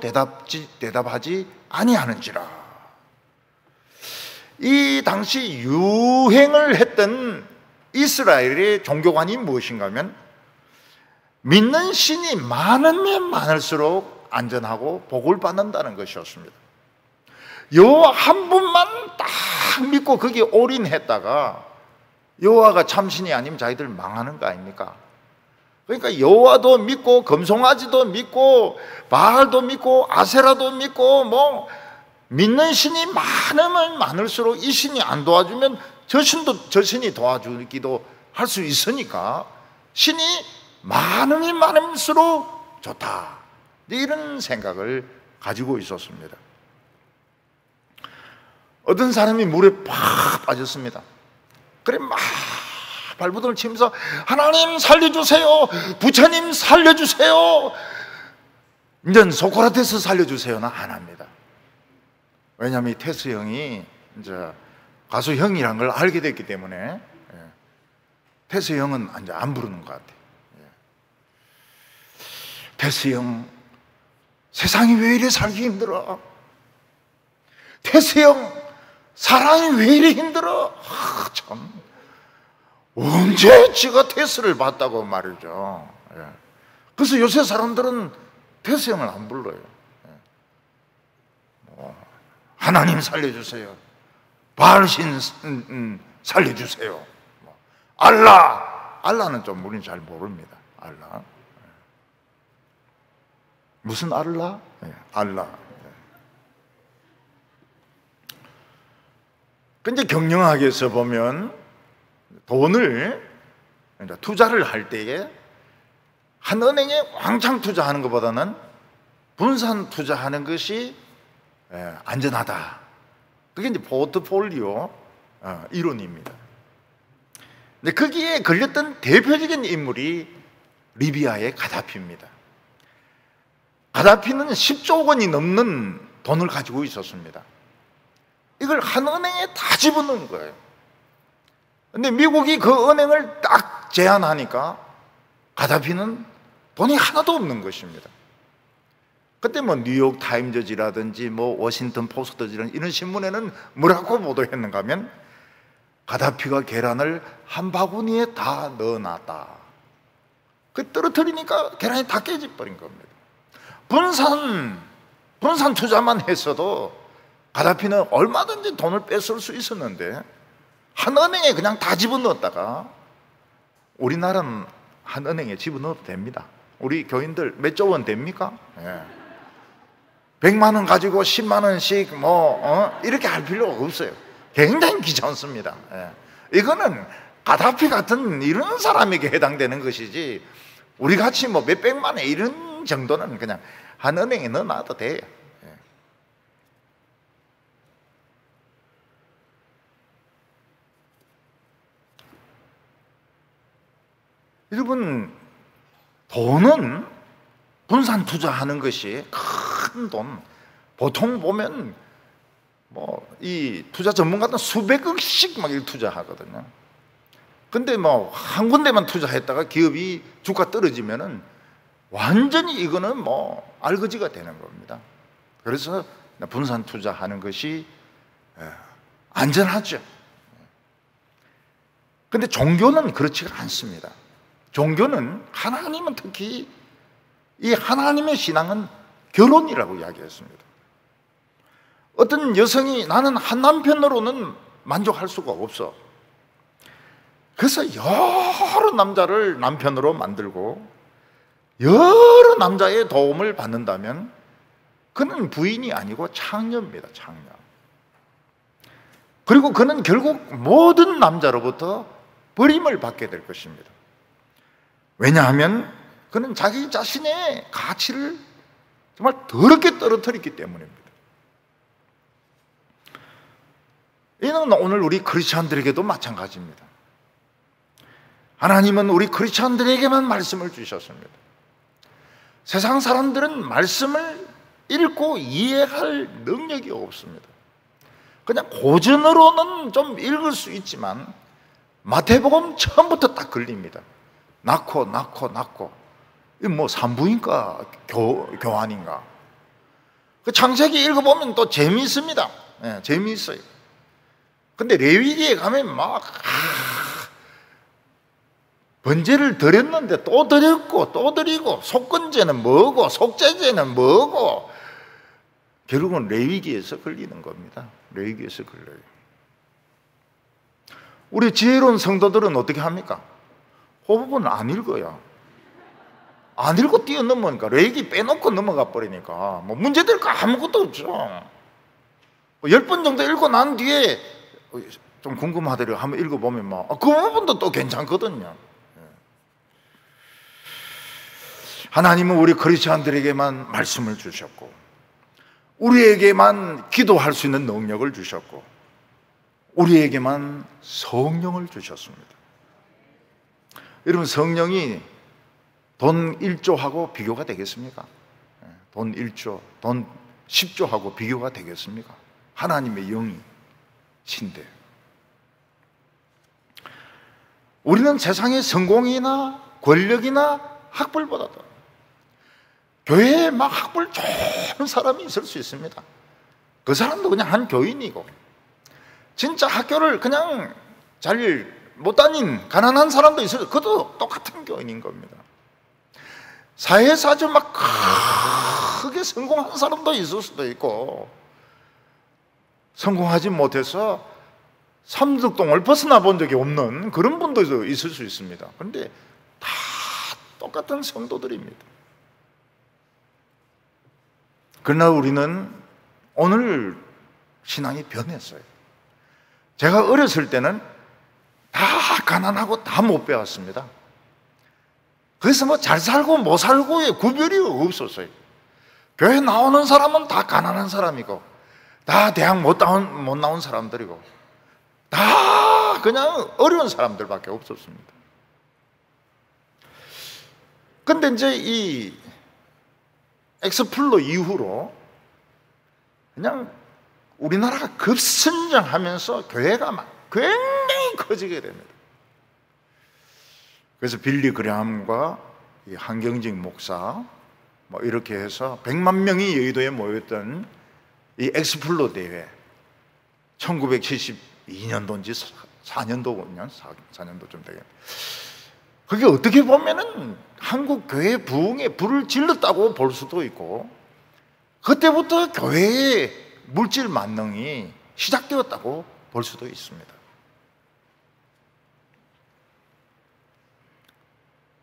대답하지 아니하는지라. 이 당시 유행을 했던 이스라엘의 종교관이 무엇인가 하면 믿는 신이 많으면 많을수록 안전하고 복을 받는다는 것이었습니다. 여호와 한 분만 딱 믿고 거기에 올인했다가 여호와가 참신이 아니면 자기들 망하는 거 아닙니까? 그러니까 여호와도 믿고 금송아지도 믿고 바알도 믿고 아세라도 믿고 뭐 믿는 신이 많으면 많을수록 이 신이 안 도와주면 저 신이 도와주기도 할 수 있으니까 신이 많으면 많을수록 좋다, 이런 생각을 가지고 있었습니다. 어떤 사람이 물에 팍 빠졌습니다. 그래 막 발버둥을 치면서 하나님 살려주세요, 부처님 살려주세요, 이제 소크라테스 살려주세요는 안 합니다. 왜냐하면 이 테스 형이 이제 가수 형이란 걸 알게 됐기 때문에 테스 형은 이제 안 부르는 것 같아요. 테스 형, 세상이 왜 이래 살기 힘들어? 테스 형, 사랑이 왜 이래 힘들어? 참, 언제 지가 테스를 봤다고 말이죠. 그래서 요새 사람들은 테스 형을 안 불러요. 하나님 살려주세요, 바알신 살려주세요, 알라는 좀 우리는 잘 모릅니다. 알라, 무슨 알라? 알라. 근데 경영학에서 보면 돈을 투자를 할 때에 한 은행에 왕창 투자하는 것보다는 분산 투자하는 것이 안전하다. 그게 이제 포트폴리오 이론입니다. 근데 거기에 걸렸던 대표적인 인물이 리비아의 가다피입니다. 가다피는 10조 원이 넘는 돈을 가지고 있었습니다. 이걸 한 은행에 다 집어넣은 거예요. 근데 미국이 그 은행을 딱 제한하니까 가다피는 돈이 하나도 없는 것입니다. 그때 뭐 뉴욕 타임즈지라든지 뭐 워싱턴 포스트지라든지 이런 신문에는 뭐라고 보도했는가 하면 가다피가 계란을 한 바구니에 다 넣어놨다. 그 떨어뜨리니까 계란이 다 깨져버린 겁니다. 분산 투자만 했어도 가다피는 얼마든지 돈을 뺏을 수 있었는데 한 은행에 그냥 다 집어넣었다가, 우리나라는 한 은행에 집어넣어도 됩니다. 우리 교인들 몇 조 원 됩니까? 100만 원 가지고 10만 원씩 이렇게 할 필요가 없어요. 굉장히 귀찮습니다. 이거는 가다피 같은 이런 사람에게 해당되는 것이지, 우리 같이 뭐 몇백만 원 이런 정도는 그냥 한 은행에 넣어놔도 돼요. 여러분, 돈은 분산 투자하는 것이 큰 돈, 보통 보면 뭐 이 투자 전문가들은 수백억씩 막 이렇게 투자하거든요. 근데 뭐 한 군데만 투자했다가 기업이 주가 떨어지면은 완전히 이거는 뭐 알거지가 되는 겁니다. 그래서 분산 투자하는 것이 안전하죠. 근데 종교는 그렇지가 않습니다. 종교는, 하나님은 특히 이 하나님의 신앙은 결혼이라고 이야기했습니다. 어떤 여성이 나는 한 남편으로는 만족할 수가 없어. 그래서 여러 남자를 남편으로 만들고 여러 남자의 도움을 받는다면 그는 부인이 아니고 창녀입니다. 창녀. 그리고 그는 결국 모든 남자로부터 버림을 받게 될 것입니다. 왜냐하면 그는 자기 자신의 가치를 정말 더럽게 떨어뜨렸기 때문입니다. 이는 오늘 우리 크리스찬들에게도 마찬가지입니다. 하나님은 우리 크리스찬들에게만 말씀을 주셨습니다. 세상 사람들은 말씀을 읽고 이해할 능력이 없습니다. 그냥 고전으로는 좀 읽을 수 있지만 마태복음 처음부터 딱 걸립니다. 낳고 이거 뭐 산부인과 교환인가? 그 창세기 읽어보면 또 재미있습니다. 재미있어요. 근데 레위기에 가면 막 번제를 드렸는데 또 드렸고 또 드리고, 속건제는 뭐고 속죄제는 뭐고, 결국은 레위기에서 걸리는 겁니다. 레위기에서 걸려요. 우리 지혜로운 성도들은 어떻게 합니까? 그 부분은 안 읽어요. 안 읽고 뛰어넘으니까, 레위기 빼놓고 넘어가 버리니까 뭐 문제될 거 아무것도 없죠. 10번 정도 읽고 난 뒤에 좀 궁금하더라도 한번 읽어보면 그 부분도 또 괜찮거든요. 하나님은 우리 크리스찬들에게만 말씀을 주셨고, 우리에게만 기도할 수 있는 능력을 주셨고, 우리에게만 성령을 주셨습니다. 여러분, 성령이 돈 1조하고 비교가 되겠습니까? 돈 1조, 돈 10조하고 비교가 되겠습니까? 하나님의 영이 신데, 우리는 세상의 성공이나 권력이나 학벌보다도 교회에 막 학벌 좋은 사람이 있을 수 있습니다. 그 사람도 그냥 한 교인이고, 진짜 학교를 그냥 잘 못 다닌 가난한 사람도 있어요. 그것도 똑같은 교인인 겁니다. 사회에서 아주 막 크게 성공한 사람도 있을 수도 있고, 성공하지 못해서 삼덕동을 벗어나 본 적이 없는 그런 분도 있을 수 있습니다. 그런데 다 똑같은 성도들입니다. 그러나 우리는 오늘 신앙이 변했어요. 제가 어렸을 때는 다 가난하고 다 못 배웠습니다. 그래서 뭐 잘 살고 못 살고의 구별이 없었어요. 교회 나오는 사람은 다 가난한 사람이고, 다 대학 못 나온 사람들이고, 다 그냥 어려운 사람들밖에 없었습니다. 근데 이제 이 엑스플로 이후로 그냥 우리나라가 급성장하면서 교회가 막 굉장히 커지게 됩니다. 그래서 빌리 그레함과 이 한경직 목사 뭐 이렇게 해서 100만 명이 여의도에 모였던 이 엑스플로 대회, 1972년도인지 4년도군요. 4년도쯤 되겠네요. 그게 어떻게 보면은 한국 교회 부흥에 불을 질렀다고 볼 수도 있고, 그때부터 교회의 물질 만능이 시작되었다고 볼 수도 있습니다.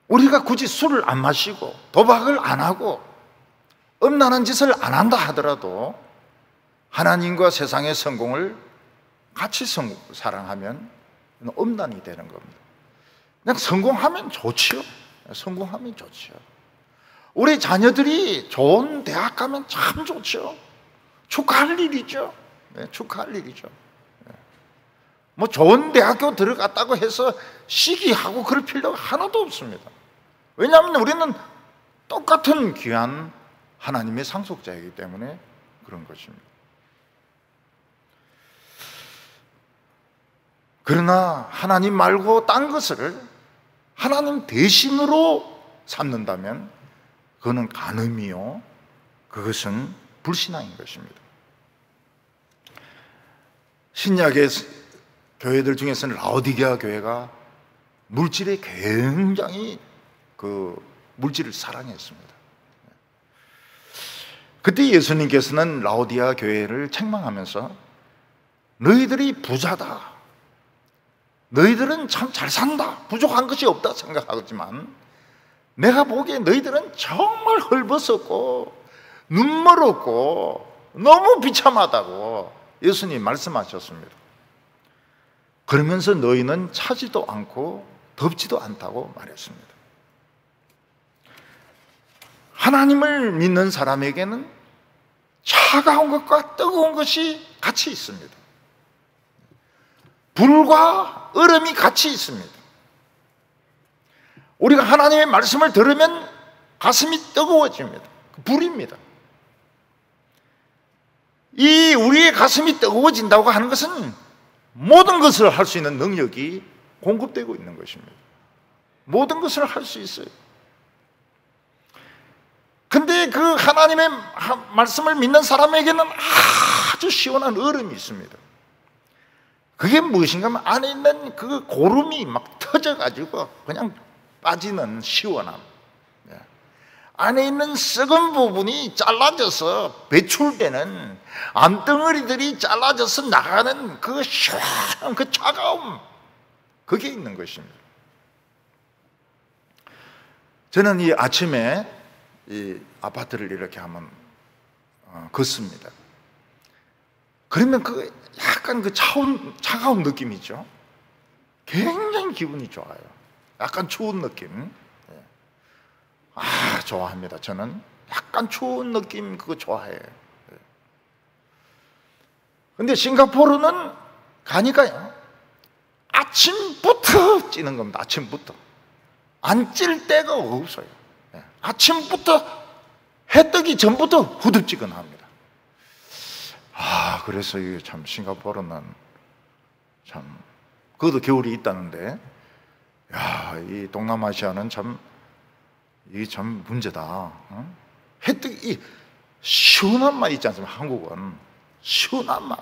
우리가 굳이 술을 안 마시고 도박을 안 하고 음란한 짓을 안 한다 하더라도 하나님과 세상의 성공을 같이 사랑하면 음란이 되는 겁니다. 그냥 성공하면 좋지요. 성공하면 좋지요. 우리 자녀들이 좋은 대학 가면 참 좋죠. 축하할 일이죠. 네, 축하할 일이죠. 네. 뭐 좋은 대학교 들어갔다고 해서 시기하고 그럴 필요가 하나도 없습니다. 왜냐하면 우리는 똑같은 귀한 하나님의 상속자이기 때문에 그런 것입니다. 그러나 하나님 말고 딴 것을 하나님 대신으로 삼는다면 그것은 간음이요, 그것은 불신앙인 것입니다. 신약의 교회들 중에서는 라오디게아 교회가 물질에 굉장히 물질을 사랑했습니다. 그때 예수님께서는 라오디게아 교회를 책망하면서 너희들이 부자다, 너희들은 참 잘 산다, 부족한 것이 없다 생각하지만 내가 보기에 너희들은 정말 헐벗었고 눈멀었고 너무 비참하다고 예수님 말씀하셨습니다. 그러면서 너희는 차지도 않고 덥지도 않다고 말했습니다. 하나님을 믿는 사람에게는 차가운 것과 뜨거운 것이 같이 있습니다. 불과 얼음이 같이 있습니다. 우리가 하나님의 말씀을 들으면 가슴이 뜨거워집니다. 불입니다. 이 우리의 가슴이 뜨거워진다고 하는 것은 모든 것을 할 수 있는 능력이 공급되고 있는 것입니다. 모든 것을 할 수 있어요. 근데 그 하나님의 말씀을 믿는 사람에게는 아주 시원한 얼음이 있습니다. 그게 무엇인가 하면 안에 있는 그 고름이 막 터져가지고 그냥 빠지는 시원함, 안에 있는 썩은 부분이 잘라져서 배출되는 암덩어리들이 잘라져서 나가는 그 시원한 그 차가움, 그게 있는 것입니다. 저는 이 아침에 이 아파트를 이렇게 한번 걷습니다. 그러면 그 약간 그 차가운 느낌이죠. 굉장히 기분이 좋아요. 약간 추운 느낌. 좋아합니다. 저는 약간 추운 느낌 그거 좋아해요. 근데 싱가포르는 가니까요, 아침부터 찌는 겁니다. 아침부터. 안 찔 데가 없어요. 아침부터 해 뜨기 전부터 후덥지근합니다. 그래서 이게 참 싱가포르는 참, 그것도 겨울이 있다는데, 이 동남아시아는 참, 이게 참 문제다. 해 뜨기, 시원한 맛 있지 않습니까? 한국은 시원한 맛.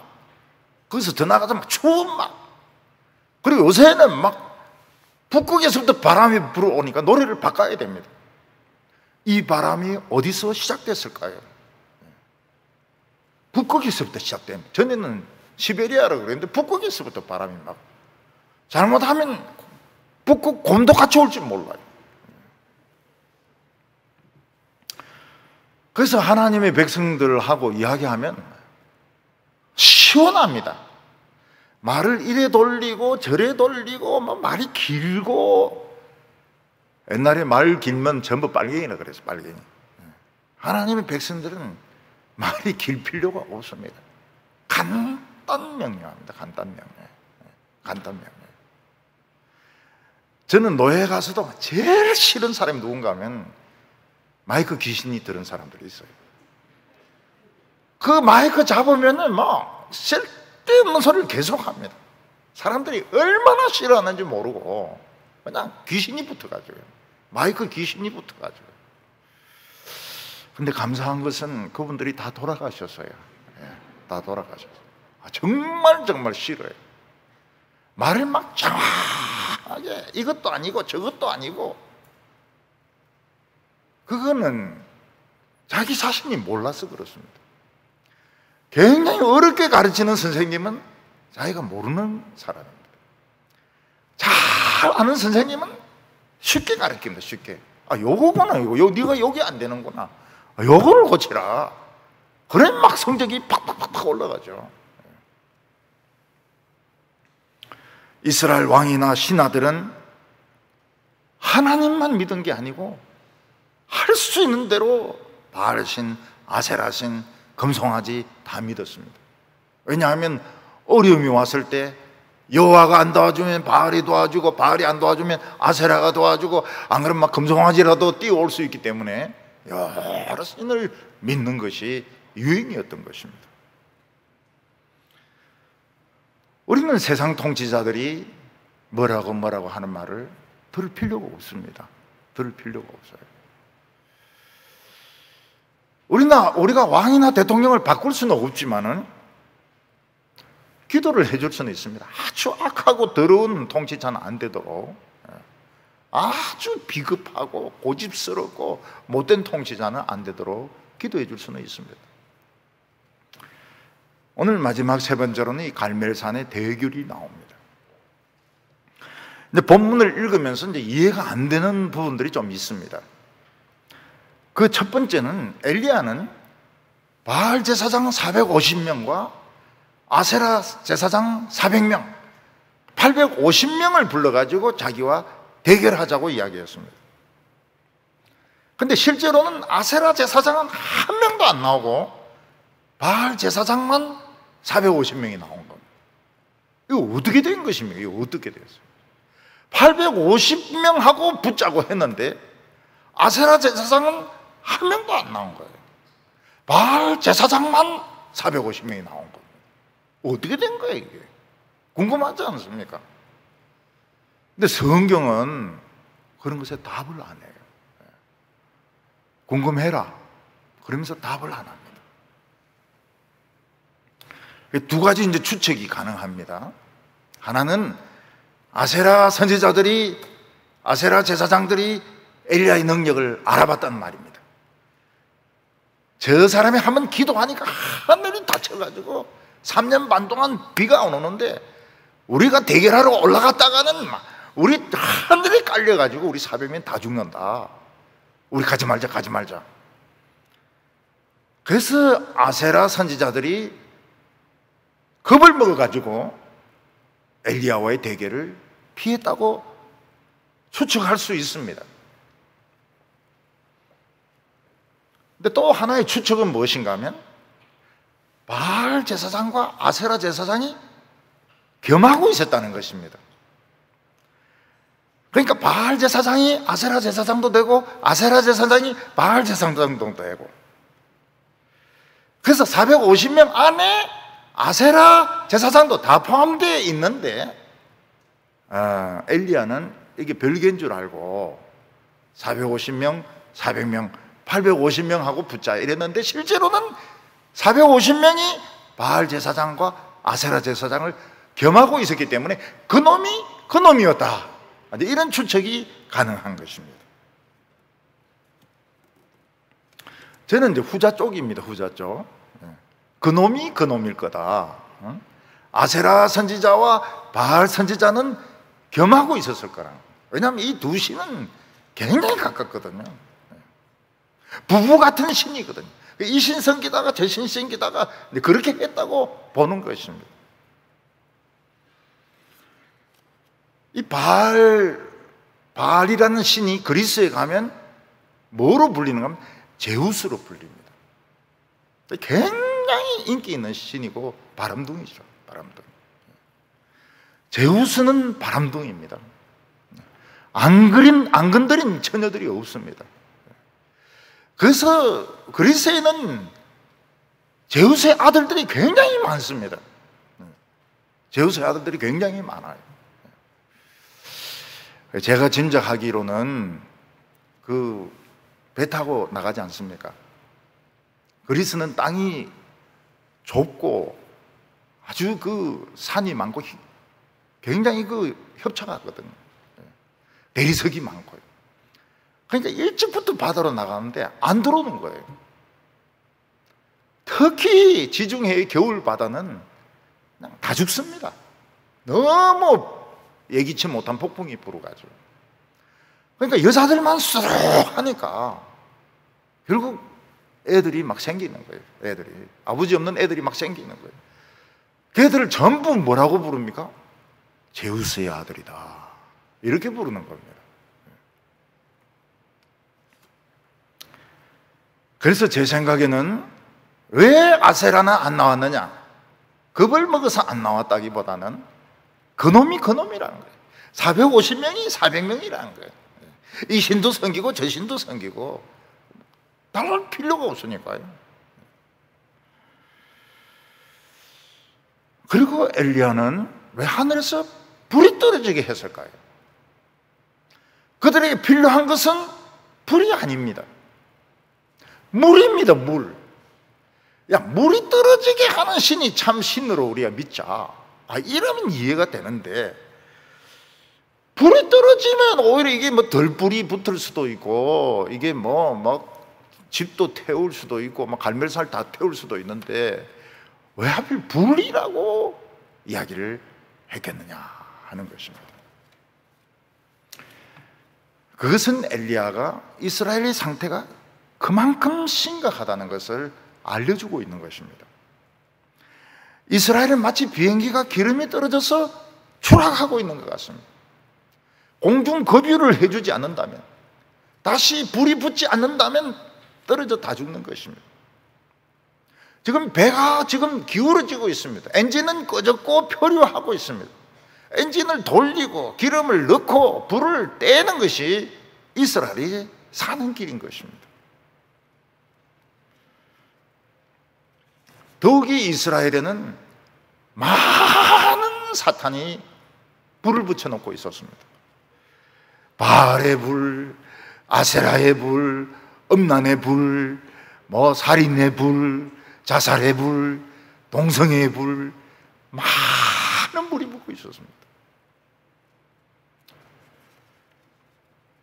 거기서 더 나가서 막 추운 맛. 그리고 요새는 막 북극에서부터 바람이 불어오니까 노래를 바꿔야 됩니다. 이 바람이 어디서 시작됐을까요? 북극에서부터 시작됩니다. 전에는 시베리아라고 그랬는데 북극에서부터 바람이 막, 잘못하면 북극 곰도 같이 올지 몰라요. 그래서 하나님의 백성들하고 이야기하면 시원합니다. 말을 이래 돌리고 저래 돌리고 뭐 말이 길고, 옛날에 말 길면 전부 빨갱이라 그랬어요. 빨갱이. 하나님의 백성들은 말이 길 필요가 없습니다. 간단 명령합니다. 간단 명령. 간단 명령. 저는 노예 가서도 제일 싫은 사람이 누군가 하면 마이크 귀신이 들은 사람들이 있어요. 그 마이크 잡으면은 뭐 쓸데없는 소리를 계속 합니다. 사람들이 얼마나 싫어하는지 모르고 그냥 귀신이 붙어가지고요. 마이크 귀신이 붙어가지고요. 근데 감사한 것은 그분들이 다 돌아가셨어요. 다 돌아가셨어요. 정말 싫어요. 말을 막 정확하게 이것도 아니고 저것도 아니고, 그거는 자기 자신이 몰라서 그렇습니다. 굉장히 어렵게 가르치는 선생님은 자기가 모르는 사람입니다. 잘 아는 선생님은 쉽게 가르칩니다. 쉽게. 요거구나. 네가 여기 안 되는구나. 요거를 고치라. 그래 막 성적이 팍팍팍 올라가죠. 이스라엘 왕이나 신하들은 하나님만 믿은 게 아니고 할 수 있는 대로 바알신, 아세라신, 금송아지 다 믿었습니다. 왜냐하면 어려움이 왔을 때 여호와가 안 도와주면 바알이 도와주고, 바알이 안 도와주면 아세라가 도와주고, 안 그러면 막 금송아지라도 뛰어올 수 있기 때문에 여러 신을 믿는 것이 유행이었던 것입니다. 우리는 세상 통치자들이 뭐라고 하는 말을 들을 필요가 없습니다. 들을 필요가 없어요. 우리가 왕이나 대통령을 바꿀 수는 없지만은 기도를 해줄 수는 있습니다. 아주 악하고 더러운 통치자는 안 되도록, 아주 비겁하고 고집스럽고 못된 통치자는 안 되도록 기도해 줄 수는 있습니다. 오늘 마지막 세 번째로는 이 갈멜산의 대결이 나옵니다. 근데 본문을 읽으면서 이제 이해가 안 되는 부분들이 좀 있습니다. 그 첫 번째는 엘리야는 바알 제사장 450명과 아세라 제사장 400명, 850명을 불러가지고 자기와 대결하자고 이야기했습니다. 근데 실제로는 아세라 제사장은 한 명도 안 나오고 바알 제사장만 450명이 나온 겁니다. 이거 어떻게 된 것입니까? 이거 어떻게 됐어요? 850명하고 붙자고 했는데 아세라 제사장은 한 명도 안 나온 거예요. 바알 제사장만 450명이 나온 겁니다. 어떻게 된 거예요, 이게? 궁금하지 않습니까? 근데 성경은 그런 것에 답을 안 해요. 궁금해라. 그러면서 답을 안 합니다. 두 가지 이제 추측이 가능합니다. 하나는 아세라 선지자들이, 아세라 제사장들이 엘리야의 능력을 알아봤다는 말입니다. 저 사람이 한번 기도하니까 하늘이 닫혀가지고 3년 반 동안 비가 안 오는데 우리가 대결하러 올라갔다가는 우리 하늘이 깔려가지고 우리 400명 다 죽는다. 우리 가지 말자. 그래서 아세라 선지자들이 겁을 먹어가지고 엘리야와의 대결을 피했다고 추측할 수 있습니다. 근데 또 하나의 추측은 무엇인가 하면 바알 제사장과 아세라 제사장이 겸하고 있었다는 것입니다. 그러니까 바알 제사장이 아세라 제사장도 되고 아세라 제사장이 바알 제사장도 되고, 그래서 450명 안에 아세라 제사장도 다 포함되어 있는데 엘리야는 이게 별개인 줄 알고 450명, 400명, 850명하고 붙자 이랬는데 실제로는 450명이 바알 제사장과 아세라 제사장을 겸하고 있었기 때문에 그놈이었다. 이런 추측이 가능한 것입니다. 저는 이제 후자 쪽입니다. 후자 쪽. 그놈일 거다. 아세라 선지자와 바알 선지자는 겸하고 있었을 거라. 왜냐하면 이 두 신은 굉장히 가깝거든요. 부부 같은 신이거든요. 이 신 섬기다가 저 신 섬기다가 그렇게 했다고 보는 것입니다. 이 바알 바알이라는 신이 그리스에 가면 뭐로 불리는가 하면 제우스로 불립니다. 굉장히 인기 있는 신이고 바람둥이죠. 바람둥이. 제우스는 바람둥이입니다. 안 건드린 처녀들이 없습니다. 그래서 그리스에는 제우스의 아들들이 굉장히 많습니다. 제우스의 아들들이 굉장히 많아요. 제가 짐작하기로는 그 배 타고 나가지 않습니까? 그리스는 땅이 좁고 아주 그 산이 많고 굉장히 그 협착하거든요. 대리석이 많고요. 그러니까 일찍부터 바다로 나가는데 안 들어오는 거예요. 특히 지중해의 겨울 바다는 그냥 다 죽습니다. 너무 예기치 못한 폭풍이 불어가지고. 그러니까 여자들만 수룩하니까 결국 애들이 막 생기는 거예요. 애들이 아버지 없는 애들이 막 생기는 거예요. 걔들을 전부 뭐라고 부릅니까? 제우스의 아들이다 이렇게 부르는 겁니다. 그래서 제 생각에는 왜 아세라는 안 나왔느냐? 겁을 먹어서 안 나왔다기보다는 그놈이라는 거예요. 450명이 400명이라는 거예요. 이 신도 섬기고 저 신도 섬기고 다를 필요가 없으니까요. 그리고 엘리야는 왜 하늘에서 불이 떨어지게 했을까요? 그들에게 필요한 것은 불이 아닙니다. 물입니다. 물. 야, 물이 떨어지게 하는 신이 참 신으로 우리가 믿자. 이러면 이해가 되는데, 불이 떨어지면 오히려 이게 뭐 덜불이 붙을 수도 있고, 이게 뭐 집도 태울 수도 있고, 뭐 갈멜살 다 태울 수도 있는데, 왜 하필 불이라고 이야기를 했겠느냐 하는 것입니다. 그것은 엘리야가 이스라엘의 상태가 그만큼 심각하다는 것을 알려주고 있는 것입니다. 이스라엘은 마치 비행기가 기름이 떨어져서 추락하고 있는 것 같습니다. 공중 급유를 해주지 않는다면, 다시 불이 붙지 않는다면 떨어져 다 죽는 것입니다. 지금 배가 지금 기울어지고 있습니다. 엔진은 꺼졌고 표류하고 있습니다. 엔진을 돌리고 기름을 넣고 불을 떼는 것이 이스라엘이 사는 길인 것입니다. 더욱이 이스라엘에는 많은 사탄이 불을 붙여놓고 있었습니다. 바알의 불, 아세라의 불, 음란의 불, 살인의 불, 자살의 불, 동성애의 불, 많은 불이 붙고 있었습니다.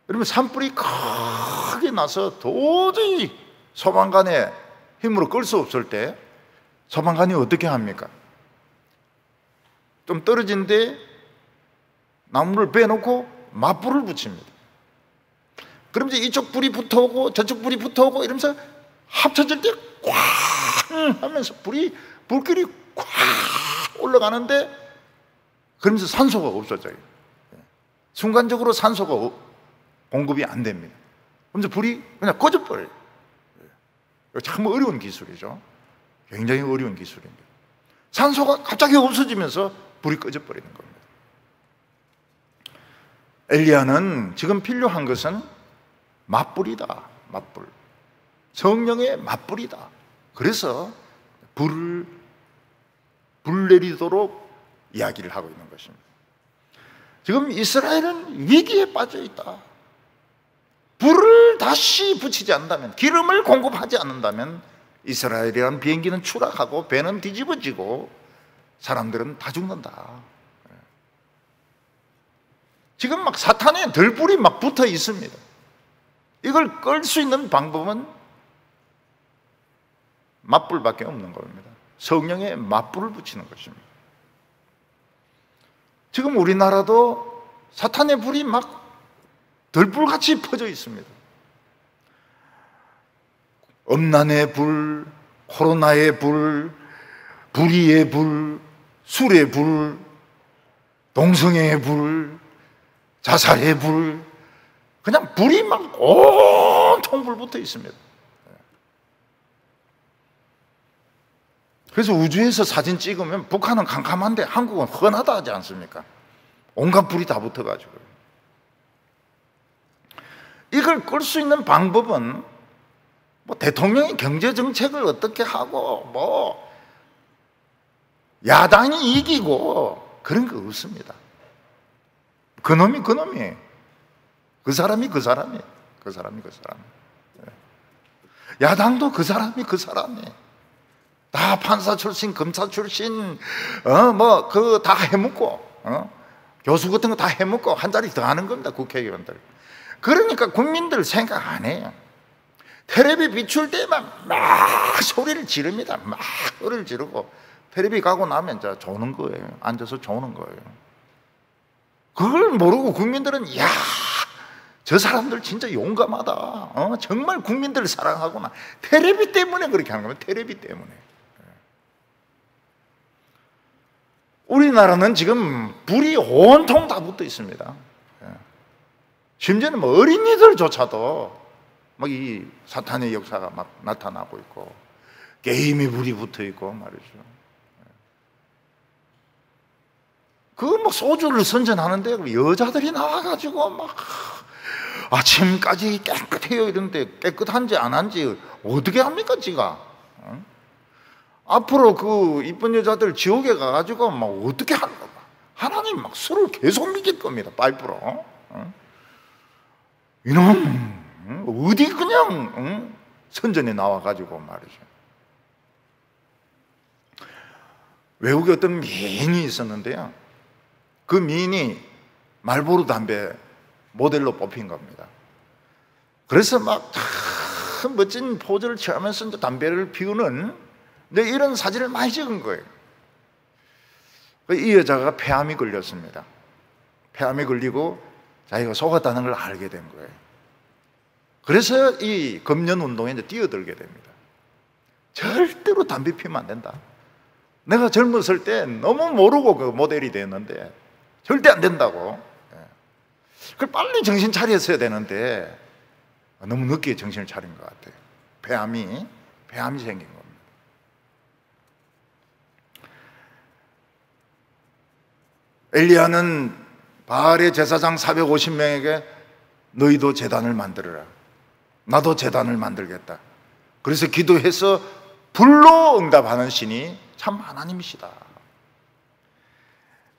여러분, 산불이 크게 나서 도저히 소방관의 힘으로 끌 수 없을 때 소방관이 어떻게 합니까? 좀 떨어진데 나무를 빼놓고 맞불을 붙입니다. 그럼 이제 이쪽 불이 붙어오고 저쪽 불이 붙어오고 이러면서 합쳐질 때 꽉 하면서 불길이 꽉 올라가는데, 그러면서 산소가 없어져요. 순간적으로 산소가 공급이 안 됩니다. 그러면서 불이 그냥 꺼져버려요. 참 어려운 기술이죠. 굉장히 어려운 기술입니다. 산소가 갑자기 없어지면서 불이 꺼져버리는 겁니다. 엘리야는 지금 필요한 것은 맞불이다. 맞불. 성령의 맞불이다. 그래서 불 내리도록 이야기를 하고 있는 것입니다. 지금 이스라엘은 위기에 빠져 있다. 불을 다시 붙이지 않는다면, 기름을 공급하지 않는다면 이스라엘이라는 비행기는 추락하고 배는 뒤집어지고 사람들은 다 죽는다. 지금 막 사탄의 덜불이 막 붙어 있습니다. 이걸 끌 수 있는 방법은 맞불밖에 없는 겁니다. 성령의 맞불을 붙이는 것입니다. 지금 우리나라도 사탄의 불이 막 덜불같이 퍼져 있습니다. 음란의 불, 코로나의 불, 불의의 불, 술의 불, 동성애의 불, 자살의 불, 그냥 불이 막 온통 불붙어 있습니다. 그래서 우주에서 사진 찍으면 북한은 캄캄한데 한국은 훤하다 하지 않습니까? 온갖 불이 다 붙어가지고. 이걸 끌 수 있는 방법은 뭐 대통령이 경제정책을 어떻게 하고 뭐 야당이 이기고 그런 거 없습니다. 그놈이 그 사람이 야당도 그 사람이 다 판사 출신, 검사 출신, 뭐 그 다 해먹고, 교수 같은 거 다 해먹고 한 자리 더 하는 겁니다, 국회의원들. 그러니까 국민들 생각 안 해요. 텔레비 비출 때만 막 소리를 지릅니다. 막 소리를 지르고 텔레비 가고 나면 이제 조는 거예요. 앉아서 조는 거예요. 그걸 모르고 국민들은 이야, 저 사람들 진짜 용감하다. 정말 국민들을 사랑하구나. 텔레비 때문에 그렇게 하는 겁니다. 텔레비 때문에. 우리나라는 지금 불이 온통 다 붙어 있습니다. 심지어는 뭐 어린이들조차도 막 이 사탄의 역사가 막 나타나고 있고 게임에 불이 붙어 있고 말이죠. 그 뭐 소주를 선전하는데 여자들이 나와가지고 막 아침까지 깨끗해요 이런데 깨끗한지 안 한지 어떻게 합니까 지가? 앞으로 그 이쁜 여자들 지옥에 가가지고 막 어떻게 하는 거야? 하나님 막 술을 계속 믿길 겁니다. 파이프로. 이놈 어디 그냥 선전에 나와가지고 말이죠. 외국에 어떤 미인이 있었는데요. 그 미인이 말보로 담배 모델로 뽑힌 겁니다. 그래서 막 참 멋진 포즈를 취하면서 이제 담배를 피우는 이런 사진을 많이 찍은 거예요. 이 여자가 폐암이 걸렸습니다. 폐암이 걸리고 자기가 속았다는 걸 알게 된 거예요. 그래서 이 금연 운동에 이제 뛰어들게 됩니다. 절대로 담배 피우면 안 된다. 내가 젊었을 때 너무 모르고 그 모델이 됐는데 절대 안 된다고. 그걸 빨리 정신 차렸어야 되는데 너무 늦게 정신을 차린 것 같아요. 폐암이 생긴 겁니다. 엘리야는 바알의 제사장 450명에게 너희도 제단을 만들어라. 나도 제단을 만들겠다. 그래서 기도해서 불로 응답하는 신이 참 하나님이시다.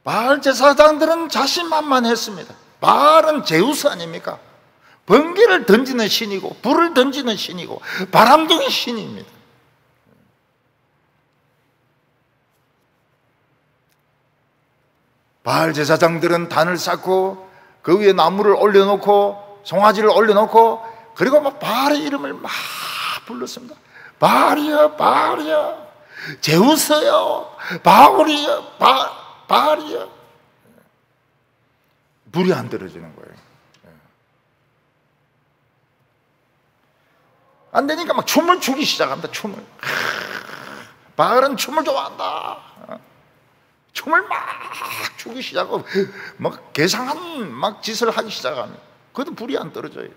바알 제사장들은 자신만만했습니다. 바알은 제우스 아닙니까? 번개를 던지는 신이고 불을 던지는 신이고 바람둥이 신입니다. 바알 제사장들은 단을 쌓고 그 위에 나무를 올려놓고 송아지를 올려놓고 그리고 막 바알의 이름을 막 불렀습니다. 바알이여 바알이여 제우스여 바울이여 바알이여. 불이 안 떨어지는 거예요. 안 되니까 막 춤을 추기 시작합니다. 춤을. 바알은 춤을 좋아한다. 춤을 막 추기 시작하고 막 괴상한 막 짓을 하기 시작합니다. 그래도 불이 안 떨어져요.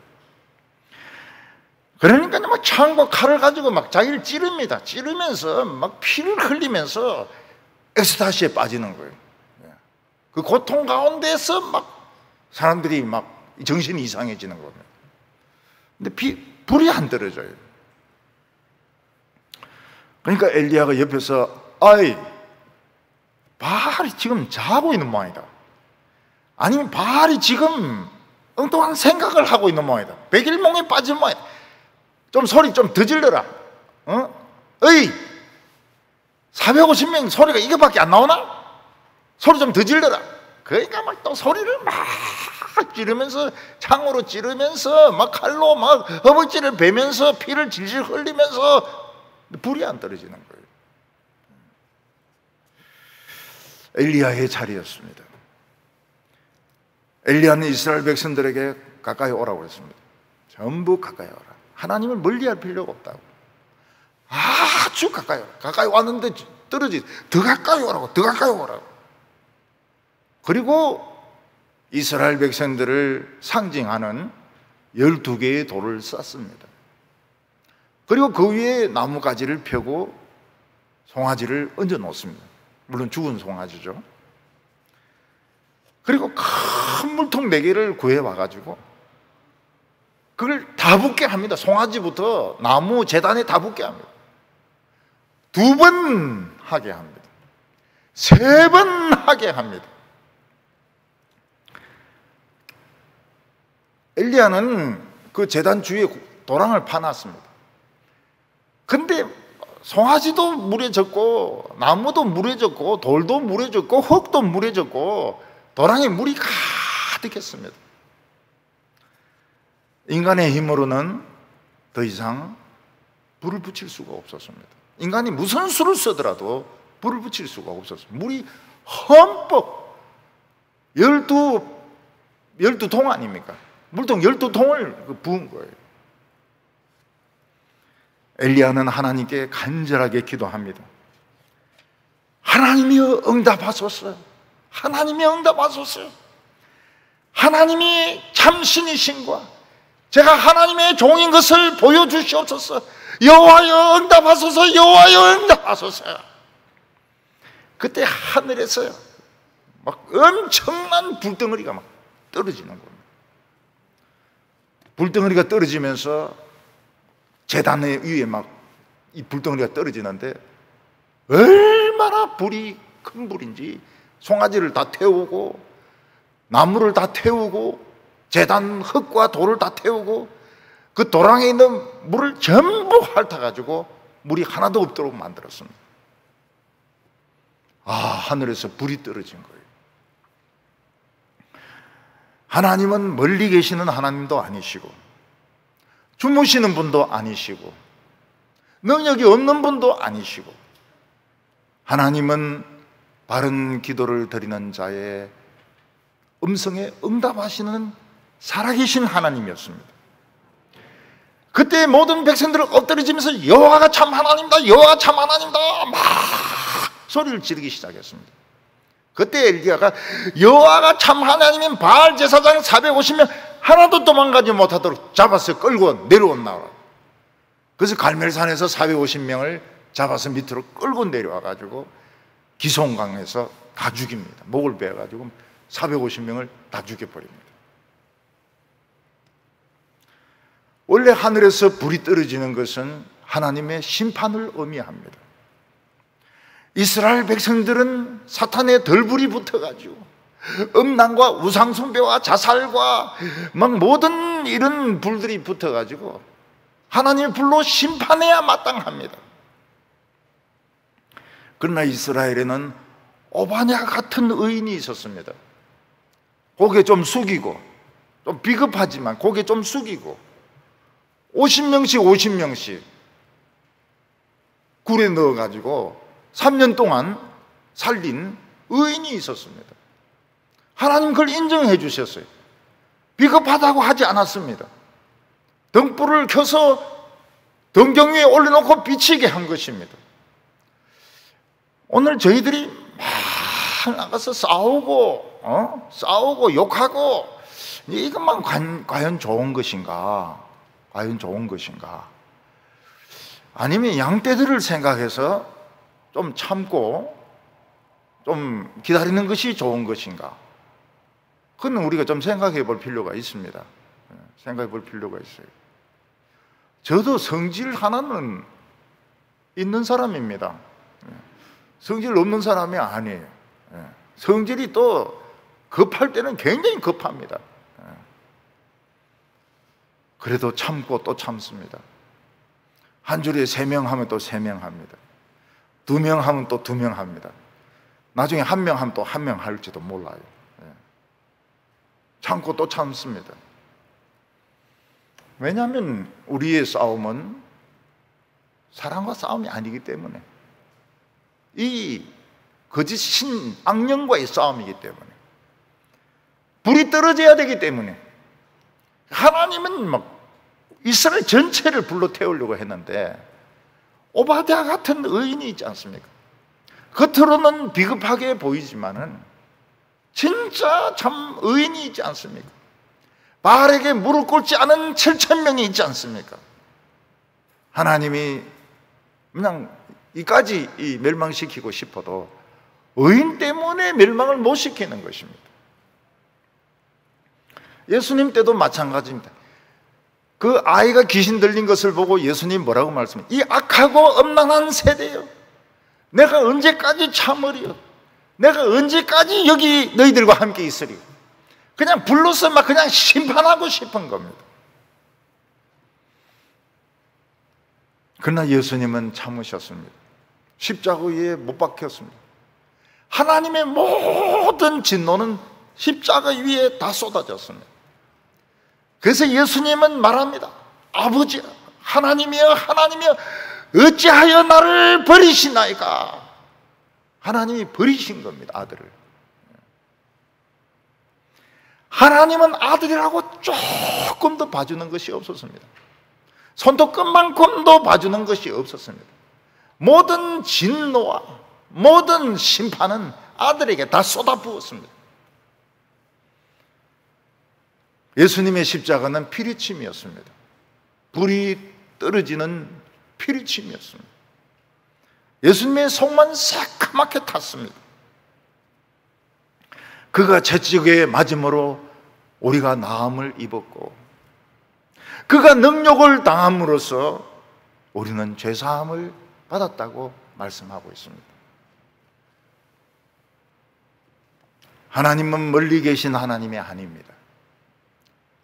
그러니까 막 창과 칼을 가지고 막 자기를 찌릅니다. 찌르면서 막 피를 흘리면서 엑스타시에 빠지는 거예요. 그 고통 가운데서 막 사람들이 막 정신이 이상해지는 겁니다. 근데 불이 안 떨어져요. 그러니까 엘리야가 옆에서 아이 바알이 지금 자고 있는 모양이다. 아니면 바알이 지금 엉뚱한 생각을 하고 있는 모양이다. 백일몽에 빠진 모양이다. 좀 소리 좀 더 질러라. 어이 450명 소리가 이거밖에 안 나오나? 소리 좀 더 질러라. 그러니까 막 또 소리를 막 찌르면서 창으로 찌르면서 막 칼로 막 허벅지를 베면서 피를 질질 흘리면서 불이 안 떨어지는 거예요. 엘리야의 자리였습니다. 엘리야는 이스라엘 백성들에게 가까이 오라고 했습니다. 전부 가까이 오라. 하나님을 멀리할 필요가 없다고. 아주 가까이 오라. 가까이 왔는데 떨어지. 더 가까이 오라고. 더 가까이 오라고. 그리고 이스라엘 백성들을 상징하는 12개의 돌을 쌓습니다. 그리고 그 위에 나무가지를 펴고 송아지를 얹어 놓습니다. 물론 죽은 송아지죠. 그리고 큰 물통 4개를 구해와가지고 그걸 다 붓게 합니다. 송아지부터 나무 재단에 다 붓게 합니다. 2번 하게 합니다. 3번 하게 합니다. 엘리야는 그 재단 주위에 도랑을 파놨습니다. 근데 송아지도 물에 젖고 나무도 물에 젖고 돌도 물에 젖고 흙도 물에 젖고 도랑에 물이 가득했습니다. 인간의 힘으로는 더 이상 불을 붙일 수가 없었습니다. 인간이 무슨 수를 쓰더라도 불을 붙일 수가 없었습니다. 물이 흠뻑 12통 아닙니까? 물통 12통을 부은 거예요. 엘리야는 하나님께 간절하게 기도합니다. 하나님이 응답하소서. 하나님이 응답하소서. 하나님이 참신이신과 제가 하나님의 종인 것을 보여주시옵소서. 여호와여 응답하소서. 여호와여 응답하소서. 그때 하늘에서 막 엄청난 불덩어리가 막 떨어지는 겁니다. 불덩어리가 떨어지면서 제단 위에 막 이 불덩어리가 떨어지는데 얼마나 불이 큰 불인지 송아지를 다 태우고 나무를 다 태우고 제단 흙과 돌을 다 태우고 그 도랑에 있는 물을 전부 핥아가지고 물이 하나도 없도록 만들었습니다. 아, 하늘에서 불이 떨어진 거예요. 하나님은 멀리 계시는 하나님도 아니시고 주무시는 분도 아니시고 능력이 없는 분도 아니시고 하나님은 바른 기도를 드리는 자의 음성에 응답하시는 살아계신 하나님이었습니다. 그때 모든 백성들은 엎드려지면서 여호와가 참 하나님이다, 여호와가 참 하나님이다 막 소리를 지르기 시작했습니다. 그때 엘리야가 여호와가 참 하나님인 바알 제사장 450명 하나도 도망가지 못하도록 잡아서 끌고 내려온다. 그래서 갈멜산에서 450명을 잡아서 밑으로 끌고 내려와가지고 기송강에서 다 죽입니다. 목을 베어가지고 450명을 다 죽여버립니다. 원래 하늘에서 불이 떨어지는 것은 하나님의 심판을 의미합니다. 이스라엘 백성들은 사탄의 덜불이 붙어가지고 음란과 우상숭배와 자살과 막 모든 이런 불들이 붙어가지고 하나님의 불로 심판해야 마땅합니다. 그러나 이스라엘에는 오바냐 같은 의인이 있었습니다. 고개 좀 숙이고 좀 비겁하지만 고개 좀 숙이고 50명씩 굴에 넣어가지고 3년 동안 살린 의인이 있었습니다. 하나님 그걸 인정해 주셨어요. 비겁하다고 하지 않았습니다. 등불을 켜서 등경 위에 올려놓고 비치게 한 것입니다. 오늘 저희들이 막 나가서 싸우고 욕하고 이것만 과연 좋은 것인가? 과연 좋은 것인가? 아니면 양떼들을 생각해서 좀 참고 좀 기다리는 것이 좋은 것인가? 그건 우리가 좀 생각해 볼 필요가 있습니다. 생각해 볼 필요가 있어요. 저도 성질 하나는 있는 사람입니다. 성질 없는 사람이 아니에요. 성질이 또 급할 때는 굉장히 급합니다. 그래도 참고 또 참습니다. 한 줄에 3명 하면 또 3명 합니다. 2명 하면 또 2명 합니다. 나중에 1명 하면 또 1명 할지도 몰라요. 참고 또 참습니다. 왜냐하면 우리의 싸움은 사랑과 싸움이 아니기 때문에 이 거짓 신 악령과의 싸움이기 때문에 불이 떨어져야 되기 때문에 하나님은 막 이스라엘 전체를 불로 태우려고 했는데 오바댜 같은 의인이 있지 않습니까? 겉으로는 비겁하게 보이지만은 진짜 참 의인이 있지 않습니까? 바알에게 무릎 꿇지 않은 7,000명이 있지 않습니까? 하나님이 그냥 이까지 멸망시키고 싶어도 의인 때문에 멸망을 못 시키는 것입니다. 예수님 때도 마찬가지입니다. 그 아이가 귀신 들린 것을 보고 예수님 뭐라고 말씀해요? 이 악하고 음란한 세대요, 내가 언제까지 참으리요? 내가 언제까지 여기 너희들과 함께 있으리요? 그냥 불러서 막 그냥 심판하고 싶은 겁니다. 그러나 예수님은 참으셨습니다. 십자가 위에 못 박혔습니다. 하나님의 모든 진노는 십자가 위에 다 쏟아졌습니다. 그래서 예수님은 말합니다. 아버지, 하나님이여, 하나님이여, 어찌하여 나를 버리시나이까? 하나님이 버리신 겁니다, 아들을. 하나님은 아들이라고 조금 더 봐주는 것이 없었습니다. 손톱끝만큼도 봐주는 것이 없었습니다. 모든 진노와 모든 심판은 아들에게 다 쏟아부었습니다. 예수님의 십자가는 피리침이었습니다. 불이 떨어지는 피리침이었습니다. 예수님의 속만 새카맣게 탔습니다. 그가 채찍에 맞음으로 우리가 나음을 입었고, 그가 능욕을 당함으로써 우리는 죄사함을 받았다고 말씀하고 있습니다. 하나님은 멀리 계신 하나님이 아닙니다.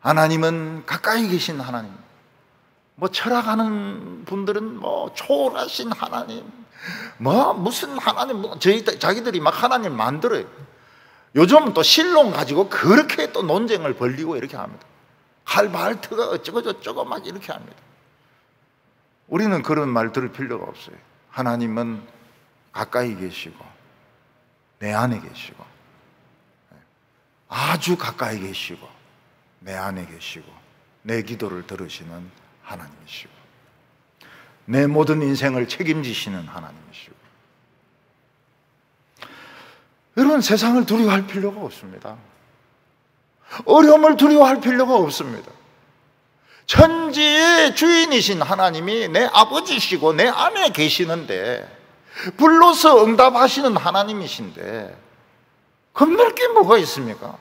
하나님은 가까이 계신 하나님. 철학하는 분들은 초월하신 하나님, 무슨 하나님, 자기들이 막 하나님 만들어요. 요즘은 또 신론 가지고 그렇게 또 논쟁을 벌리고 이렇게 합니다. 할바알트가 어쩌고 저쩌고 막 이렇게 합니다. 우리는 그런 말 들을 필요가 없어요. 하나님은 가까이 계시고 내 안에 계시고, 아주 가까이 계시고 내 안에 계시고 내 기도를 들으시는 하나님이시고 내 모든 인생을 책임지시는 하나님이시고. 여러분, 세상을 두려워할 필요가 없습니다. 어려움을 두려워할 필요가 없습니다. 천지의 주인이신 하나님이 내 아버지시고 내 안에 계시는데, 불러서 응답하시는 하나님이신데 겁낼 게 뭐가 있습니까?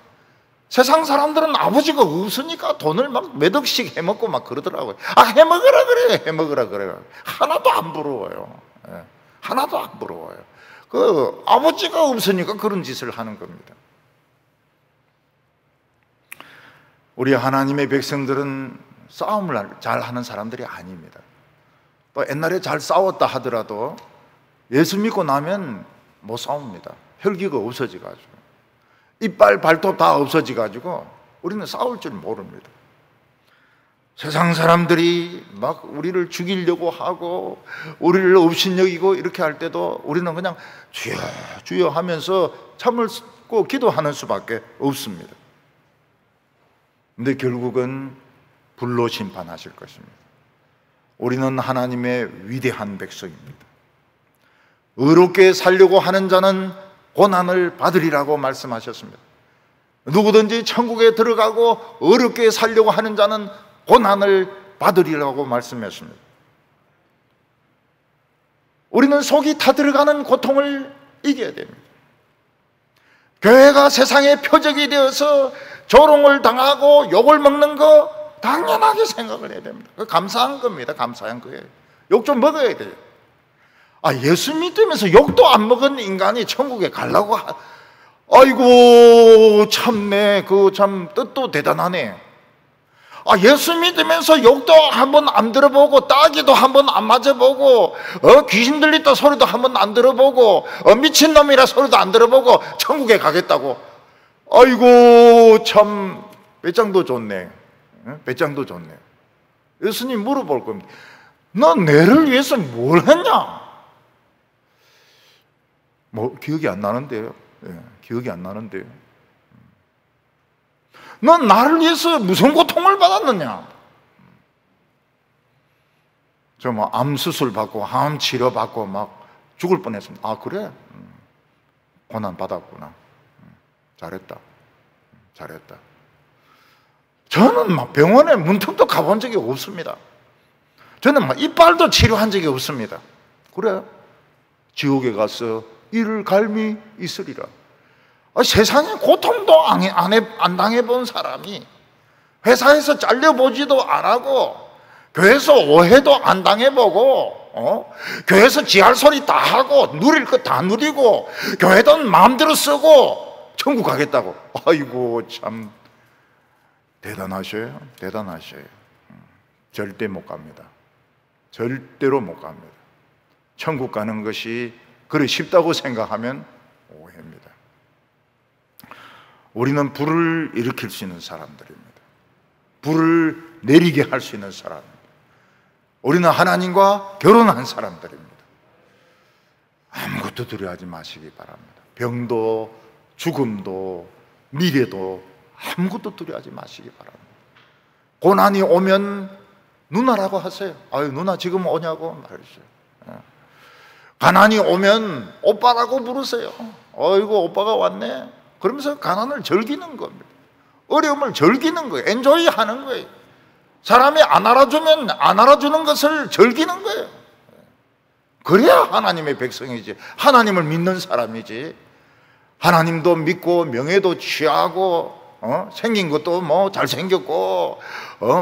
세상 사람들은 아버지가 없으니까 돈을 막 몇 억씩 해먹고 막 그러더라고요. 해먹으라 그래, 해먹으라 그래. 하나도 안 부러워요. 하나도 안 부러워요. 아버지가 없으니까 그런 짓을 하는 겁니다. 우리 하나님의 백성들은 싸움을 잘 하는 사람들이 아닙니다. 또 옛날에 잘 싸웠다 하더라도 예수 믿고 나면 못 싸웁니다. 혈기가 없어져가지고, 이빨 발톱 다 없어져가지고 우리는 싸울 줄 모릅니다. 세상 사람들이 막 우리를 죽이려고 하고 우리를 업신여기고 이렇게 할 때도 우리는 그냥 주여 주여 하면서 참고 기도하는 수밖에 없습니다. 근데 결국은 불로 심판하실 것입니다. 우리는 하나님의 위대한 백성입니다. 의롭게 살려고 하는 자는 고난을 받으리라고 말씀하셨습니다. 누구든지 천국에 들어가고 의롭게 살려고 하는 자는 고난을 받으리라고 말씀했습니다. 우리는 속이 타들어가는 고통을 이겨야 됩니다. 교회가 세상의 표적이 되어서 조롱을 당하고 욕을 먹는 거 당연하게 생각을 해야 됩니다. 감사한 겁니다. 감사한 거예요. 욕 좀 먹어야 돼요. 예수 믿으면서 욕도 안 먹은 인간이 천국에 가려고 아이고 참네, 참 뜻도 대단하네. 예수 믿으면서 욕도 한번 안 들어보고 따기도 한번 안 맞아보고 귀신 들렸다 소리도 한번 안 들어보고 미친놈이라 소리도 안 들어보고 천국에 가겠다고. 아이고 참 배짱도 좋네. 배짱도 좋네. 예수님 물어볼 겁니다. 너 내를 위해서 뭘 했냐? 기억이 안 나는데요. 기억이 안 나는데요. 넌 나를 위해서 무슨 고통을 받았느냐? 저 암 수술 받고 암 치료 받고 막 죽을 뻔했습니다. 그래? 고난 받았구나. 잘했다. 잘했다. 저는 막 병원에 문턱도 가본 적이 없습니다. 저는 막 이빨도 치료한 적이 없습니다. 그래, 지옥에 가서 이를 갈미 있으리라. 세상에 고통도 안 당해본 사람이 회사에서 잘려보지도 안 하고 교회에서 오해도 안 당해보고 교회에서 지할 소리 다 하고 누릴 거 다 누리고 교회 돈 마음대로 쓰고 천국 가겠다고. 아이고 참 대단하셔요. 대단하셔요. 절대 못 갑니다. 절대로 못 갑니다. 천국 가는 것이 그리 쉽다고 생각하면 오해입니다. 우리는 불을 일으킬 수 있는 사람들입니다. 불을 내리게 할 수 있는 사람입니다. 우리는 하나님과 결혼한 사람들입니다. 아무것도 두려워하지 마시기 바랍니다. 병도 죽음도 미래도 아무것도 두려워하지 마시기 바랍니다. 고난이 오면 누나라고 하세요. 아유, 누나 지금 오냐고 말해주세요. 가난이 오면 오빠라고 부르세요. 어이구 오빠가 왔네. 그러면서 가난을 즐기는 겁니다. 어려움을 즐기는 거예요. 엔조이 하는 거예요. 사람이 안 알아주면 안 알아주는 것을 즐기는 거예요. 그래야 하나님의 백성이지, 하나님을 믿는 사람이지. 하나님도 믿고 명예도 취하고 생긴 것도 뭐 잘생겼고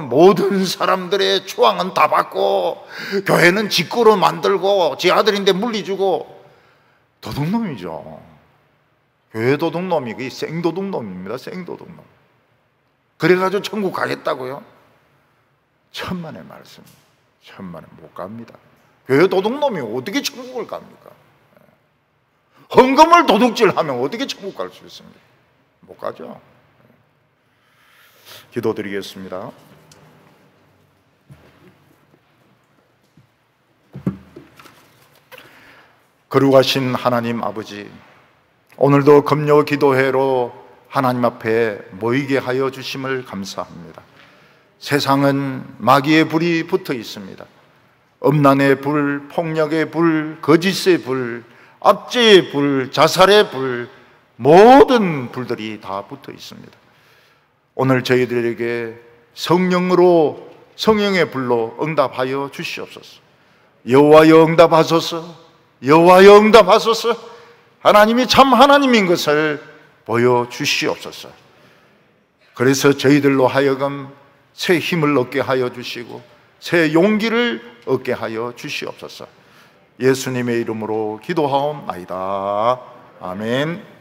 모든 사람들의 추앙은 다 받고 교회는 직구로 만들고 지 아들인데 물리주고 도둑놈이죠. 교회 도둑놈이 그게 생도둑놈입니다. 생도둑놈. 그래가지고 천국 가겠다고요? 천만의 말씀. 천만에 못 갑니다. 교회 도둑놈이 어떻게 천국을 갑니까? 헌금을 도둑질하면 어떻게 천국 갈 수 있습니까? 못 가죠. 기도드리겠습니다. 거룩하신 하나님 아버지, 오늘도 금요 기도회로 하나님 앞에 모이게 하여 주심을 감사합니다. 세상은 마귀의 불이 붙어 있습니다. 음란의 불, 폭력의 불, 거짓의 불, 압제의 불, 자살의 불, 모든 불들이 다 붙어 있습니다. 오늘 저희들에게 성령으로, 성령의 불로 응답하여 주시옵소서. 여호와여 응답하소서. 여호와여 응답하소서. 하나님이 참 하나님인 것을 보여주시옵소서. 그래서 저희들로 하여금 새 힘을 얻게 하여 주시고 새 용기를 얻게 하여 주시옵소서. 예수님의 이름으로 기도하옵나이다. 아멘.